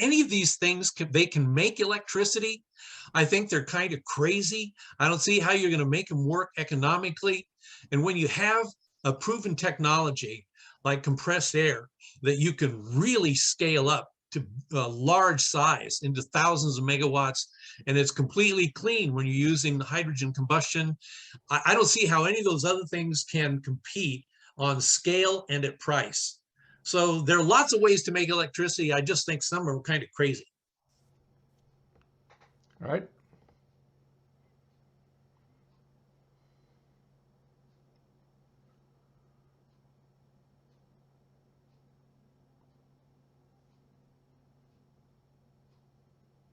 Any of these things, they can make electricity. I think they're kind of crazy. I don't see how you're going to make them work economically. And when you have a proven technology like compressed air that you can really scale up to a large size into thousands of megawatts, and it's completely clean when you're using the hydrogen combustion, I don't see how any of those other things can compete on scale and at price. So there are lots of ways to make electricity. I just think some are kind of crazy. All right.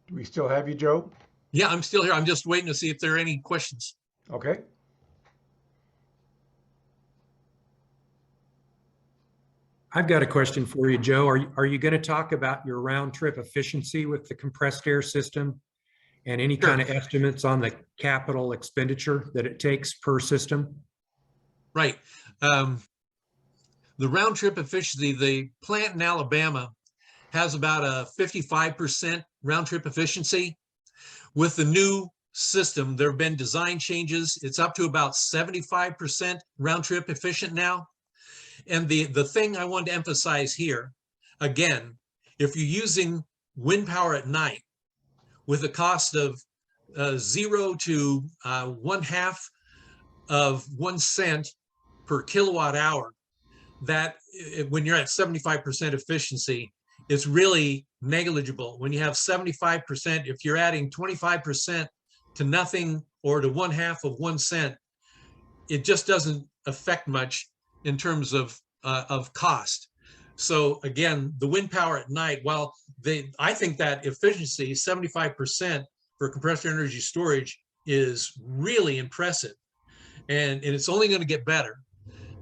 Do we still have you, Joe? Yeah, I'm still here. I'm just waiting to see if there are any questions. Okay. I've got a question for you, Joe. Are you going to talk about your round trip efficiency with the compressed air system and any Sure. kind of estimates on the capital expenditure that it takes per system? Right. The round trip efficiency, the plant in Alabama has about a 55% round trip efficiency. With the new system, there have been design changes. It's up to about 75% round trip efficient now. And the thing I want to emphasize here, again, if you're using wind power at night with a cost of 0 to 1/2 of 1 cent per kilowatt hour, that when you're at 75% efficiency, it's really negligible. When you have 75%, if you're adding 25% to nothing or to 1/2 of 1 cent, it just doesn't affect much in terms of cost. So again, the wind power at night, while I think that efficiency, 75% for compressed energy storage, is really impressive, and it's only going to get better.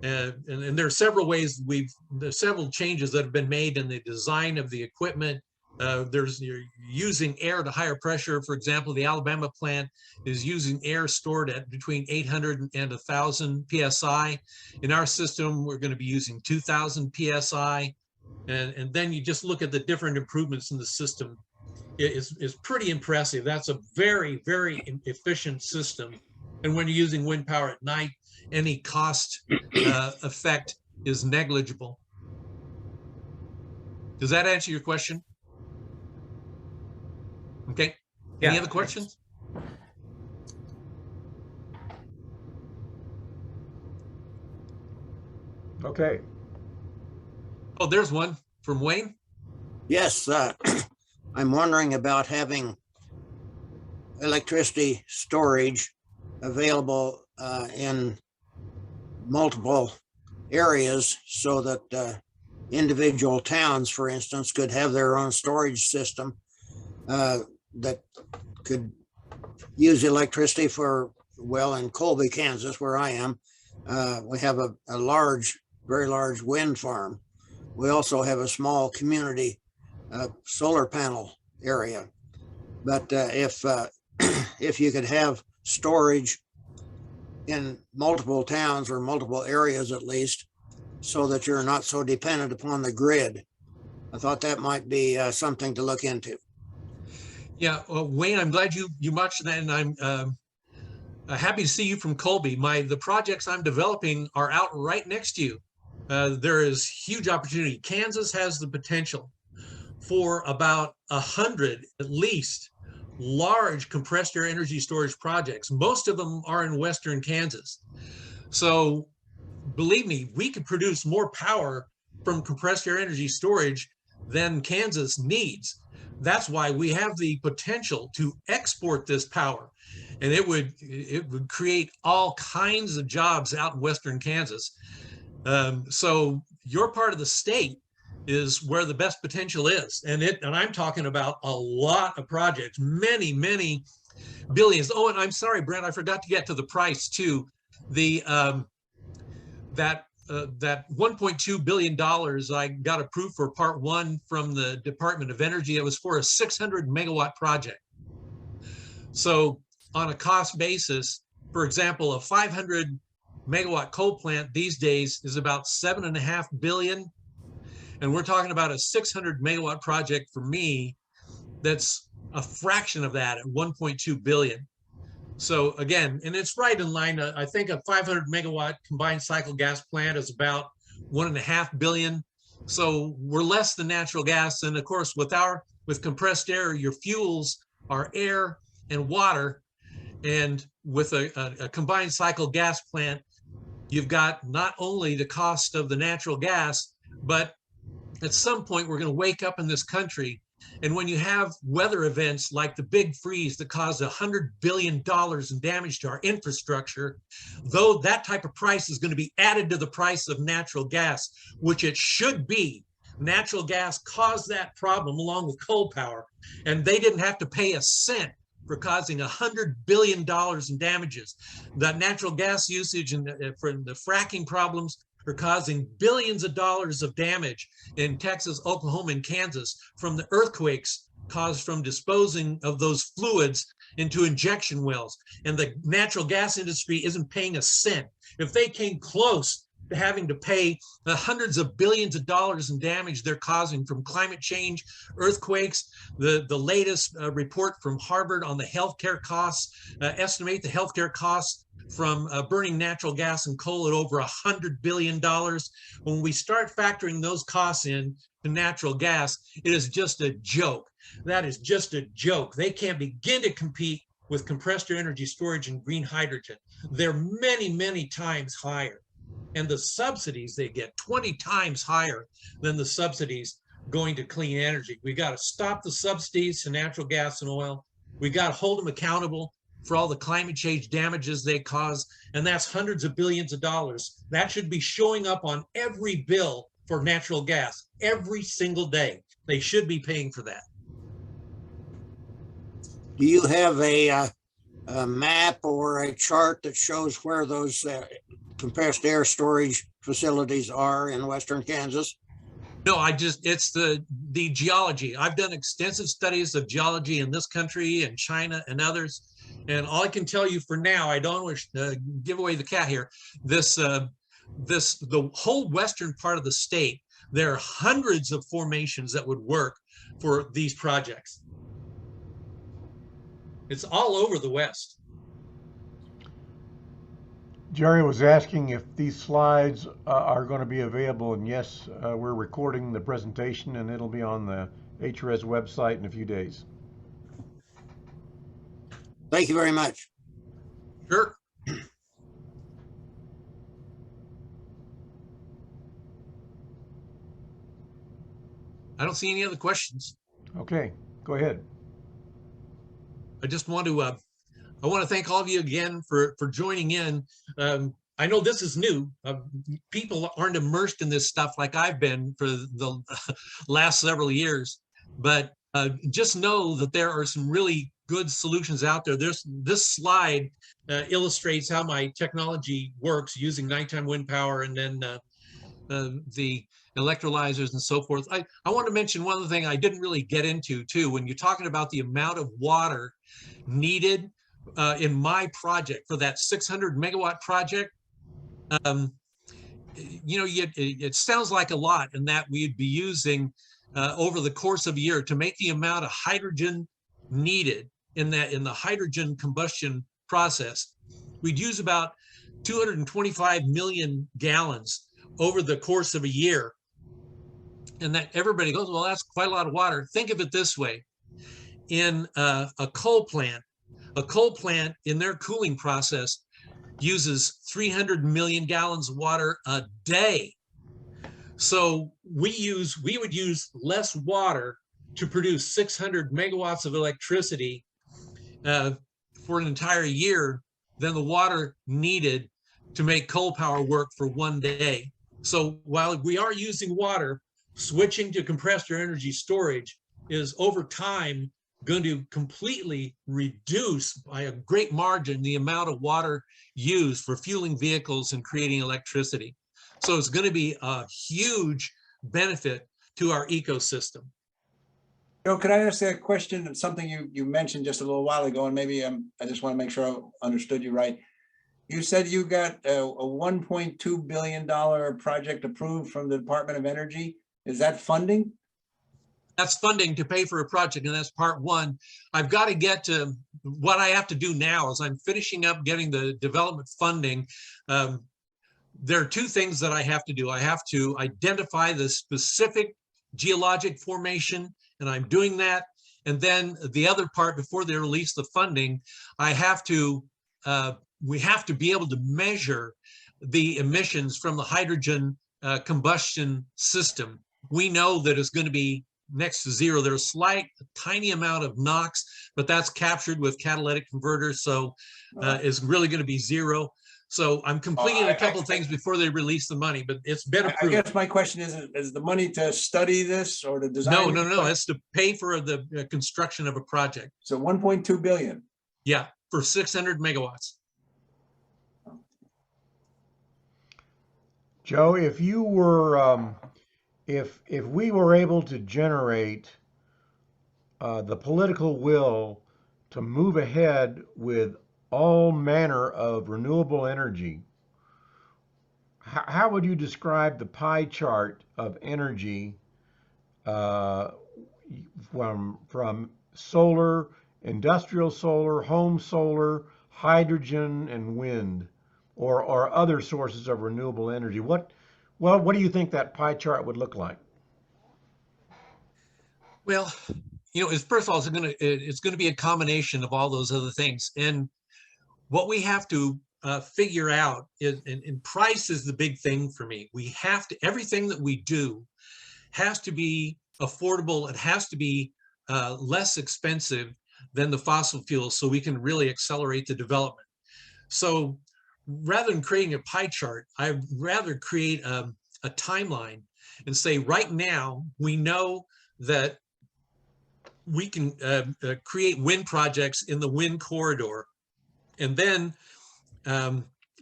And there are several ways there's several changes that have been made in the design of the equipment. You're using air to higher pressure. For example, the Alabama plant is using air stored at between 800 and 1,000 PSI. In our system, we're going to be using 2,000 PSI. And then you just look at the different improvements in the system. It's pretty impressive. That's a very, very efficient system. And when you're using wind power at night, any cost effect is negligible. Does that answer your question? Any Yeah. other questions? Okay. Oh, there's one from Wayne. Yes, I'm wondering about having electricity storage available in multiple areas so that individual towns, for instance, could have their own storage system that could use electricity for, well, in Colby, Kansas, where I am, we have a large, very large wind farm. We also have a small community solar panel area. But if you could have storage in multiple towns or multiple areas at least, so that you're not so dependent upon the grid, I thought that might be something to look into. Yeah, well, Wayne, I'm glad you mentioned that, and I'm happy to see you from Colby. The projects I'm developing are out right next to you. There is huge opportunity. Kansas has the potential for about 100 at least large compressed air energy storage projects. Most of them are in western Kansas. So believe me, we could produce more power from compressed air energy storage than Kansas needs. That's why we have the potential to export this power, and it would create all kinds of jobs out in western Kansas. So your part of the state is where the best potential is, and I'm talking about a lot of projects, many billions. Oh, and I'm sorry, Brent, I forgot to get to the price too. The that $1.2 billion I got approved for part one from the Department of Energy. It was for a 600 megawatt project. So on a cost basis, for example, a 500 megawatt coal plant these days is about $7.5 billion. And we're talking about a 600 megawatt project for me that's a fraction of that at 1.2 billion. So again, and it's right in line. I think a 500 megawatt combined cycle gas plant is about 1.5 billion. So we're less than natural gas. And of course, with compressed air, your fuels are air and water. And with a combined cycle gas plant, you've got not only the cost of the natural gas, but at some point we're going to wake up in this country, and when you have weather events like the big freeze that caused $100 billion in damage to our infrastructure, though that type of price is going to be added to the price of natural gas, which it should be. Natural gas caused that problem along with coal power, and they didn't have to pay a cent for causing $100 billion in damages. The natural gas usage and for the fracking problems are causing billions of dollars of damage in Texas, Oklahoma, and Kansas from the earthquakes caused from disposing of those fluids into injection wells. And the natural gas industry isn't paying a cent. If they came close to having to pay the hundreds of billions of dollars in damage they're causing from climate change, earthquakes, the latest report from Harvard on the healthcare costs, estimate the healthcare costs from burning natural gas and coal at over $100 billion. When we start factoring those costs in to natural gas, it is just a joke. That is just a joke. They can't begin to compete with compressed air energy storage and green hydrogen. They're many times higher. And the subsidies they get 20 times higher than the subsidies going to clean energy. We got to stop the subsidies to natural gas and oil. We got to hold them accountable for all the climate change damages they cause, and that's hundreds of billions of dollars. That should be showing up on every bill for natural gas every single day. They should be paying for that. Do you have a map or a chart that shows where those compressed air storage facilities are in western Kansas? No, it's the geology. I've done extensive studies of geology in this country and China and others. And all I can tell you for now, I don't wish to give away the cat here. The whole western part of the state, there are hundreds of formations that would work for these projects. It's all over the West. Jerry was asking if these slides are going to be available, and yes, we're recording the presentation and it'll be on the HRES website in a few days. Thank you very much. Sure. I don't see any other questions. Okay, go ahead. I just want to, I want to thank all of you again for joining in. I know this is new. People aren't immersed in this stuff like I've been for the last several years, but just know that there are some really good solutions out there. This slide illustrates how my technology works using nighttime wind power and then the electrolyzers and so forth. I want to mention one other thing I didn't really get into too. When you're talking about the amount of water needed in my project for that 600 megawatt project, you know, it sounds like a lot, and that we'd be using over the course of a year to make the amount of hydrogen needed in the hydrogen combustion process. We'd use about 225 million gallons over the course of a year. And that everybody goes, well, that's quite a lot of water. Think of it this way. In a coal plant in their cooling process uses 300 million gallons of water a day. So we would use less water to produce 600 megawatts of electricity for an entire year than the water needed to make coal power work for one day. So while we are using water, switching to compressed air energy storage is over time going to completely reduce by a great margin the amount of water used for fueling vehicles and creating electricity. So it's going to be a huge benefit to our ecosystem. Joe, could I ask a question? Something you mentioned just a little while ago, and maybe I just want to make sure I understood you right. You said you got a $1.2 billion project approved from the Department of Energy. Is that funding? That's funding to pay for a project, and that's part one. I've got to get to what I have to do now is I'm finishing up getting the development funding. There are two things that I have to do. I have to identify the specific geologic formation, and I'm doing that. And then the other part, before they release the funding, I have to, we have to be able to measure the emissions from the hydrogen combustion system. We know that it's going to be next to zero. There's a slight, tiny amount of NOx, but that's captured with catalytic converters. So it's really going to be zero. So I'm completing a couple of things before they release the money, but it's been approved. I guess my question is the money to study this or to design? No. It's to pay for the construction of a project. So 1.2 billion. Yeah, for 600 megawatts. Joe, if you were, if we were able to generate the political will to move ahead with all manner of renewable energy, how would you describe the pie chart of energy from solar, industrial solar, home solar, hydrogen, and wind, or other sources of renewable energy? What do you think that pie chart would look like? Well, you know, first of all, it's going to be a combination of all those other things. And what we have to figure out is, and price is the big thing for me. We have to, everything that we do has to be affordable. It has to be less expensive than the fossil fuels so we can really accelerate the development. So rather than creating a pie chart, I'd rather create a timeline and say, right now, we know that we can create wind projects in the wind corridor. And then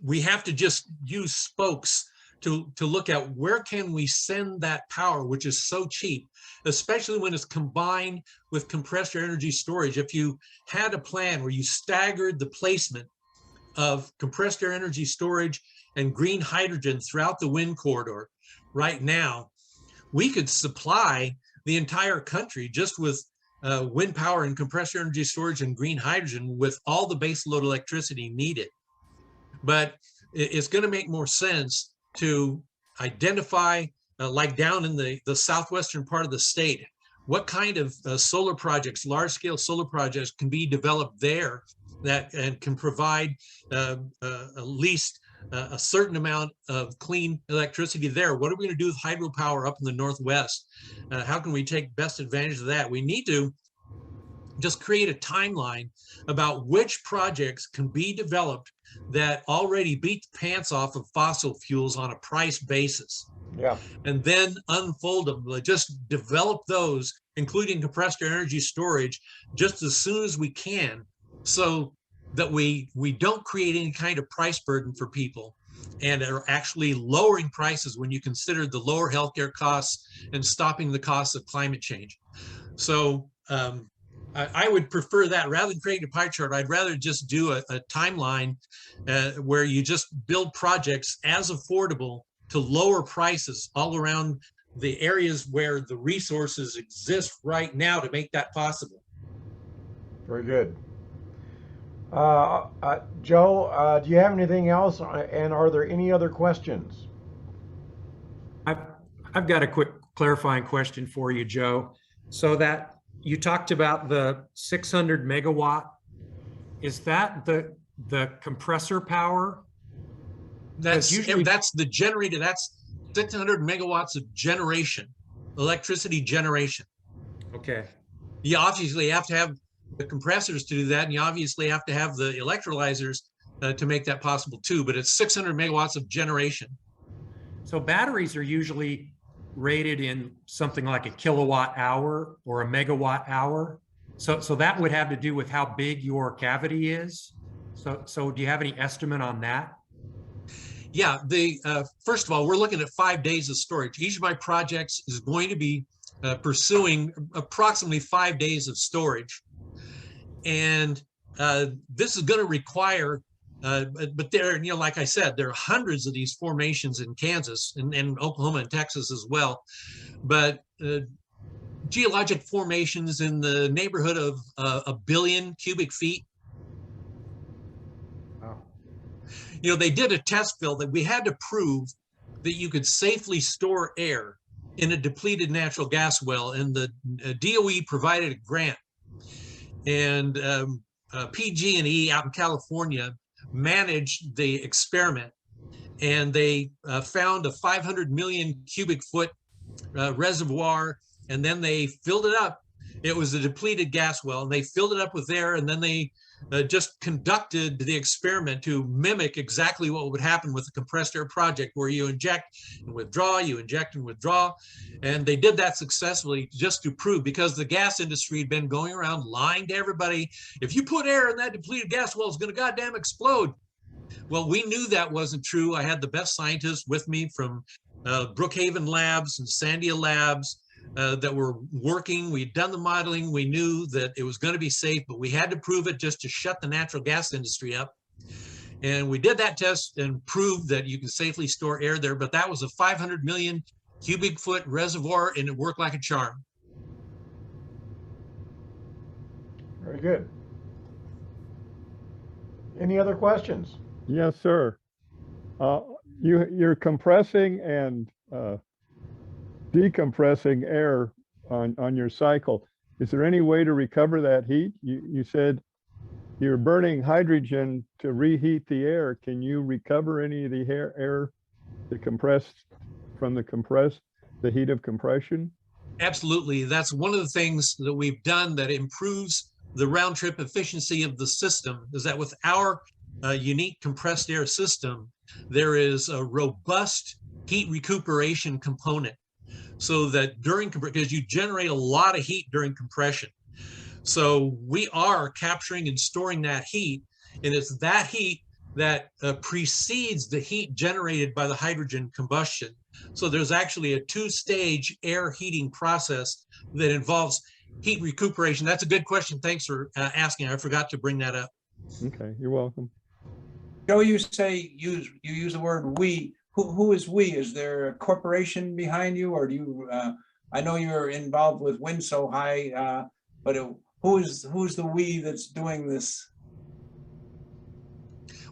we have to just use spokes to look at where can we send that power, which is so cheap, especially when it's combined with compressed air energy storage. If you had a plan where you staggered the placement of compressed air energy storage and green hydrogen throughout the wind corridor right now, we could supply the entire country just with wind power and compressed air energy storage and green hydrogen with all the base load electricity needed. But it's going to make more sense to identify, like down in the southwestern part of the state, what kind of solar projects, large scale solar projects can be developed there that and can provide at least a certain amount of clean electricity there. What are we going to do with hydropower up in the Northwest? How can we take best advantage of that? We need to just create a timeline about which projects can be developed that already beat the pants off of fossil fuels on a price basis. Yeah. And then unfold them. Just develop those, including compressed air energy storage, just as soon as we can, so that we don't create any kind of price burden for people and are actually lowering prices when you consider the lower healthcare costs and stopping the costs of climate change. So I would prefer that rather than creating a pie chart. I'd rather just do a timeline where you just build projects as affordable to lower prices all around the areas where the resources exist right now to make that possible. Very good. Joe, do you have anything else? And are there any other questions? I've got a quick clarifying question for you, Joe. So that you talked about the 600 megawatt, is that the compressor power? That's the generator. That's 600 megawatts of generation, electricity generation. Okay. You obviously have to have the compressors to do that, and you obviously have to have the electrolyzers to make that possible too, but it's 600 megawatts of generation. So batteries are usually rated in something like a kilowatt hour or a megawatt hour. So that would have to do with how big your cavity is. So do you have any estimate on that? Yeah, first of all, we're looking at 5 days of storage. Each of my projects is going to be pursuing approximately 5 days of storage. And this is going to require, but there, like I said, there are hundreds of these formations in Kansas and Oklahoma and Texas as well. But geologic formations in the neighborhood of 1 billion cubic feet. Wow. They did a test fill that we had to prove that you could safely store air in a depleted natural gas well, and the DOE provided a grant. And PG&E out in California managed the experiment, and they found a 500 million cubic foot reservoir, and then they filled it up. It was a depleted gas well, and they filled it up with air, and then they just conducted the experiment to mimic exactly what would happen with the compressed air project, where you inject and withdraw, you inject and withdraw. And they did that successfully just to prove, because the gas industry had been going around lying to everybody, if you put air in that depleted gas well, it's going to goddamn explode. Well, we knew that wasn't true. I had the best scientists with me from Brookhaven Labs and Sandia Labs that were working. We'd done the modeling. We knew that it was going to be safe, but we had to prove it just to shut the natural gas industry up. And we did that test and proved that you can safely store air there, but that was a 500 million cubic foot reservoir, and it worked like a charm. Very good. Any other questions? Yes, sir. You're compressing and decompressing air on your cycle. Is there any way to recover that heat? You said you're burning hydrogen to reheat the air. Can you recover any of the air the compressed from the heat of compression? Absolutely. That's one of the things that we've done that improves the round trip efficiency of the system, is that with our unique compressed air system, there is a robust heat recuperation component, so that because you generate a lot of heat during compression. So we are capturing and storing that heat, and it's that heat that precedes the heat generated by the hydrogen combustion. So there's actually a 2-stage air heating process that involves heat recuperation. That's a good question. Thanks for asking. I forgot to bring that up. Okay, you're welcome. Joe, you say you use the word we. Who is we? Is there a corporation behind you, or do you? I know you're involved with Wind So High, but who's the we that's doing this?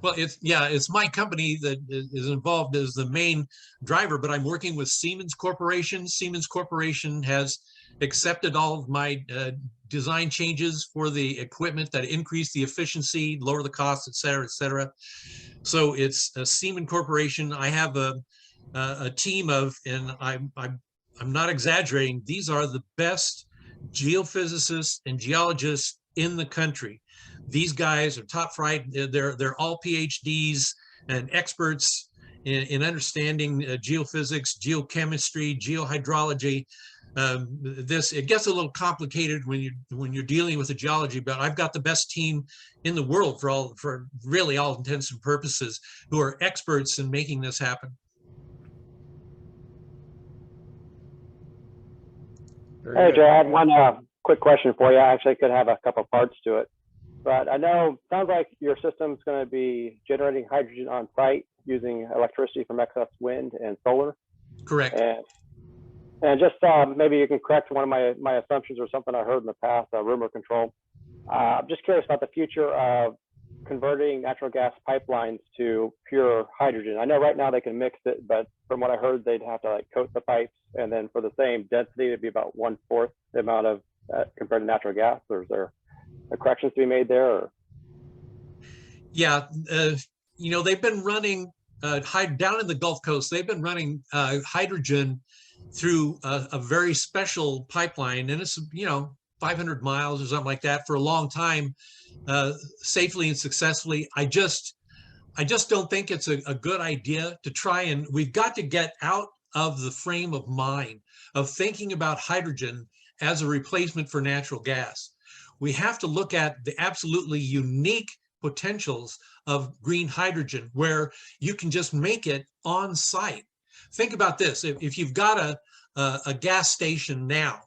Well, it's my company that is involved as the main driver, but I'm working with Siemens Corporation. Siemens Corporation has accepted all of my design changes for the equipment that increase the efficiency, lower the cost, et cetera, et cetera. So it's a Siemens Corporation. I have a team of, and I'm not exaggerating, these are the best geophysicists and geologists in the country. These guys are top flight. They're all PhDs and experts in understanding geophysics, geochemistry, geohydrology. It gets a little complicated when you're dealing with the geology, but I've got the best team in the world for really all intents and purposes, who are experts in making this happen. Hey, Joe, I had one quick question for you. I actually could have a couple parts to it, but I know, sounds like your system's going to be generating hydrogen on site using electricity from excess wind and solar. Correct. And just maybe you can correct one of my assumptions or something I heard in the past, rumor control. I'm just curious about the future of converting natural gas pipelines to pure hydrogen. I know right now they can mix it, but from what I heard, they'd have to like coat the pipes, and then for the same density, it'd be about 1/4 the amount of compared to natural gas. Or is there corrections to be made there? Or? Yeah, they've been running down in the Gulf Coast. They've been running hydrogen through a very special pipeline, and it's 500 miles or something like that for a long time, safely and successfully. I just don't think it's a good idea to try, and we've got to get out of the frame of mind of thinking about hydrogen as a replacement for natural gas. We have to look at the absolutely unique potentials of green hydrogen, where you can just make it on site. Think about this. If you've got a gas station now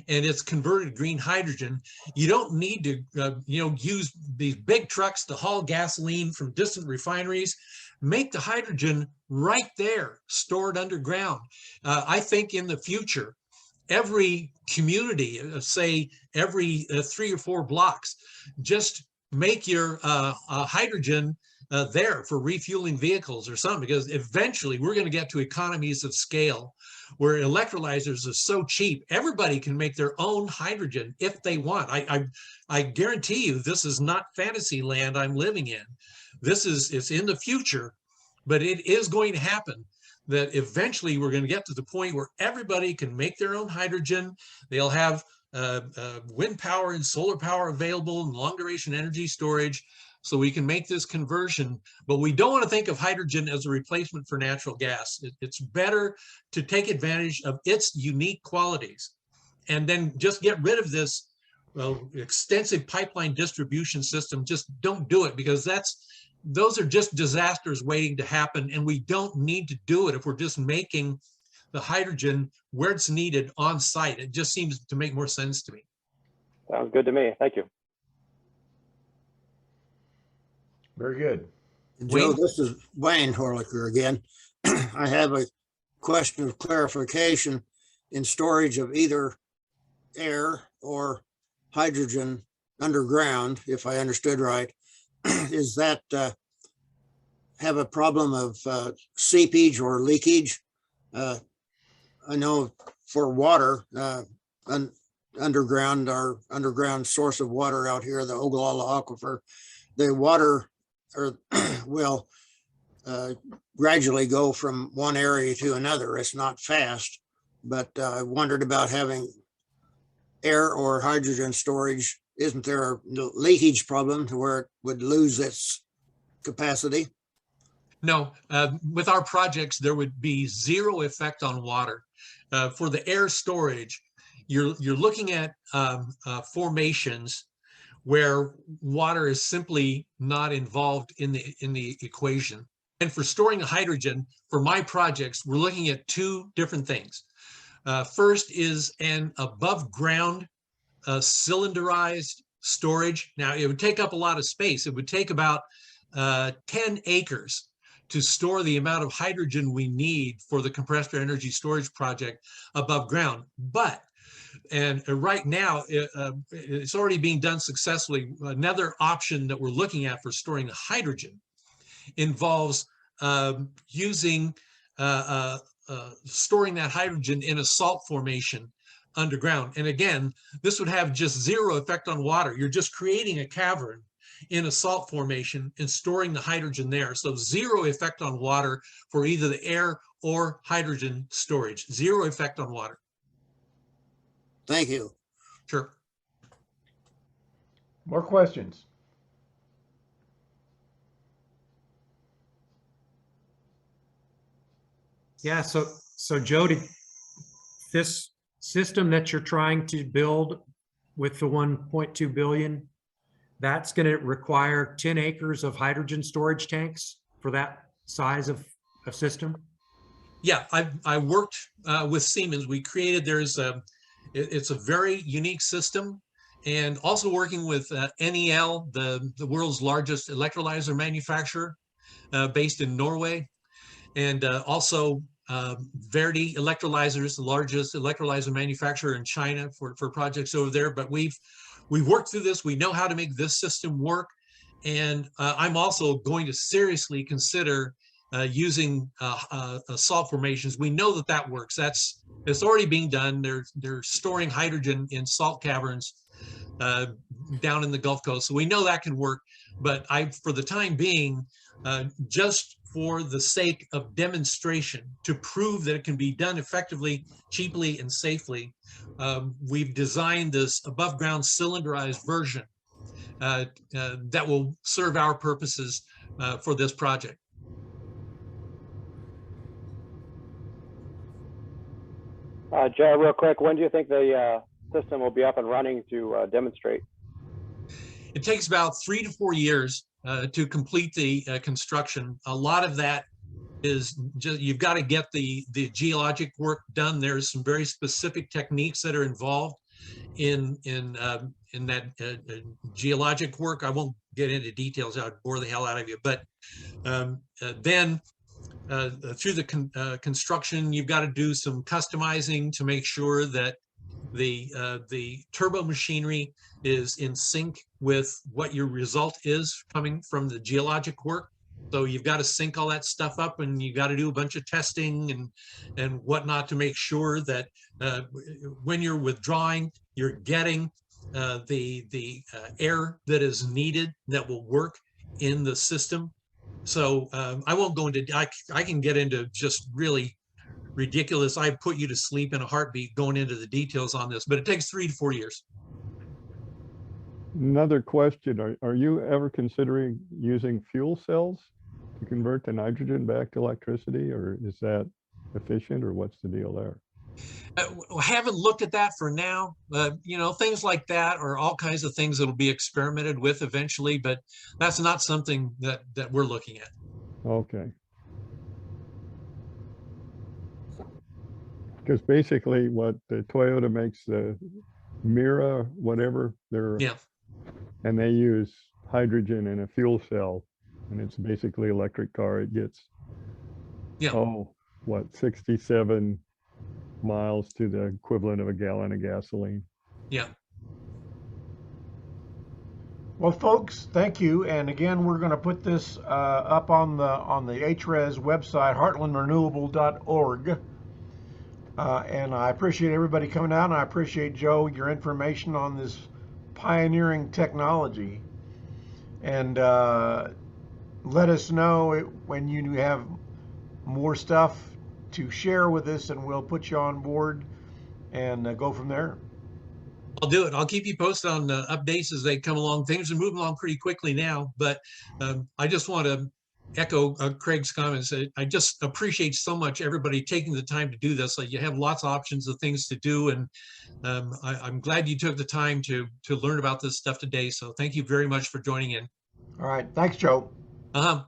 and it's converted to green hydrogen, you don't need to use these big trucks to haul gasoline from distant refineries. Make the hydrogen right there, stored underground. I think in the future, every community, say every 3 or 4 blocks, just make your hydrogen there for refueling vehicles or something, because eventually we're going to get to economies of scale where electrolyzers are so cheap, everybody can make their own hydrogen if they want. I guarantee you this is not fantasy land I'm living in. It's in the future, but it is going to happen, that eventually we're going to get to the point where everybody can make their own hydrogen. They'll have wind power and solar power available and long duration energy storage, so we can make this conversion. But we don't want to think of hydrogen as a replacement for natural gas. It's better to take advantage of its unique qualities and then just get rid of this extensive pipeline distribution system. Just don't do it, because those are just disasters waiting to happen, and we don't need to do it if we're just making the hydrogen where it's needed on site. It just seems to make more sense to me. Sounds good to me. Thank you. Very good. Joe, Wayne? this is Wayne Horlicker again. I have a question of clarification in storage of either air or hydrogen underground, if I understood right. Is that have a problem of seepage or leakage? I know for water, underground, our underground source of water out here, the Ogallala Aquifer, the water will gradually go from one area to another. It's not fast, but I wondered about having air or hydrogen storage. Isn't there a leakage problem to where it would lose its capacity? No, with our projects, there would be zero effect on water. For the air storage, you're looking at formations where water is simply not involved in the equation. And for storing hydrogen, for my projects, we're looking at 2 different things. First is an above ground cylinderized storage. Now, it would take up a lot of space. It would take about 10 acres to store the amount of hydrogen we need for the compressed air energy storage project above ground. And right now, it's already being done successfully. Another option that we're looking at for storing the hydrogen involves using storing that hydrogen in a salt formation underground. And again, this would have just zero effect on water. You're just creating a cavern in a salt formation and storing the hydrogen there. So zero effect on water for either the air or hydrogen storage. Zero effect on water. Thank you. Sure. More questions? Yeah, so Joe, this system that you're trying to build with the 1.2 billion, that's going to require 10 acres of hydrogen storage tanks for that size of system? Yeah, I worked with Siemens. We created, it's a very unique system, and also working with NEL, the world's largest electrolyzer manufacturer based in Norway, and also Verdi Electrolyzers, the largest electrolyzer manufacturer in China for projects over there. But we've worked through this. We know how to make this system work. And I'm also going to seriously consider using salt formations. We know that works. It's already being done. They're storing hydrogen in salt caverns down in the Gulf Coast. So we know that can work. But for the time being, just for the sake of demonstration, to prove that it can be done effectively, cheaply, and safely, we've designed this above ground cylinderized version that will serve our purposes for this project. Joe, real quick, when do you think the system will be up and running to demonstrate? It takes about 3 to 4 years to complete the construction. A lot of that is just, you've got to get the geologic work done. There's some very specific techniques that are involved in that geologic work. I won't get into details. I would bore the hell out of you. But then through the construction, you've got to do some customizing to make sure that the turbo machinery is in sync with what your result is coming from the geologic work. So you've got to sync all that stuff up, and you got to do a bunch of testing and whatnot to make sure that when you're withdrawing, you're getting the air that is needed that will work in the system. So I won't go into, I can get into just really ridiculous. I'd put you to sleep in a heartbeat going into the details on this, but it takes 3 to 4 years. Another question, are you ever considering using fuel cells to convert the nitrogen back to electricity, or is that efficient, or what's the deal there? I haven't looked at that for now. You know, things like that are all kinds of things that'll be experimented with eventually, but that's not something that we're looking at. Okay. Because basically what the Toyota makes, the Mira, whatever, Yeah. and they use hydrogen in a fuel cell, and it's basically electric car. It gets, oh, what, 67 miles to the equivalent of a gallon of gasoline. Yeah. Well, folks, thank you. And again, we're going to put this up on the HRES website, heartlandrenewable.org. And I appreciate everybody coming out, and I appreciate, Joe, your information on this pioneering technology. And let us know when you have more stuff to share with us, and we'll put you on board and go from there. I'll do it. I'll keep you posted on updates as they come along. Things are moving along pretty quickly now, but I just want to echo Craig's comments. I just appreciate so much everybody taking the time to do this. Like, you have lots of options of things to do, and I'm glad you took the time to learn about this stuff today. So thank you very much for joining in. All right. Thanks, Joe. Uh-huh.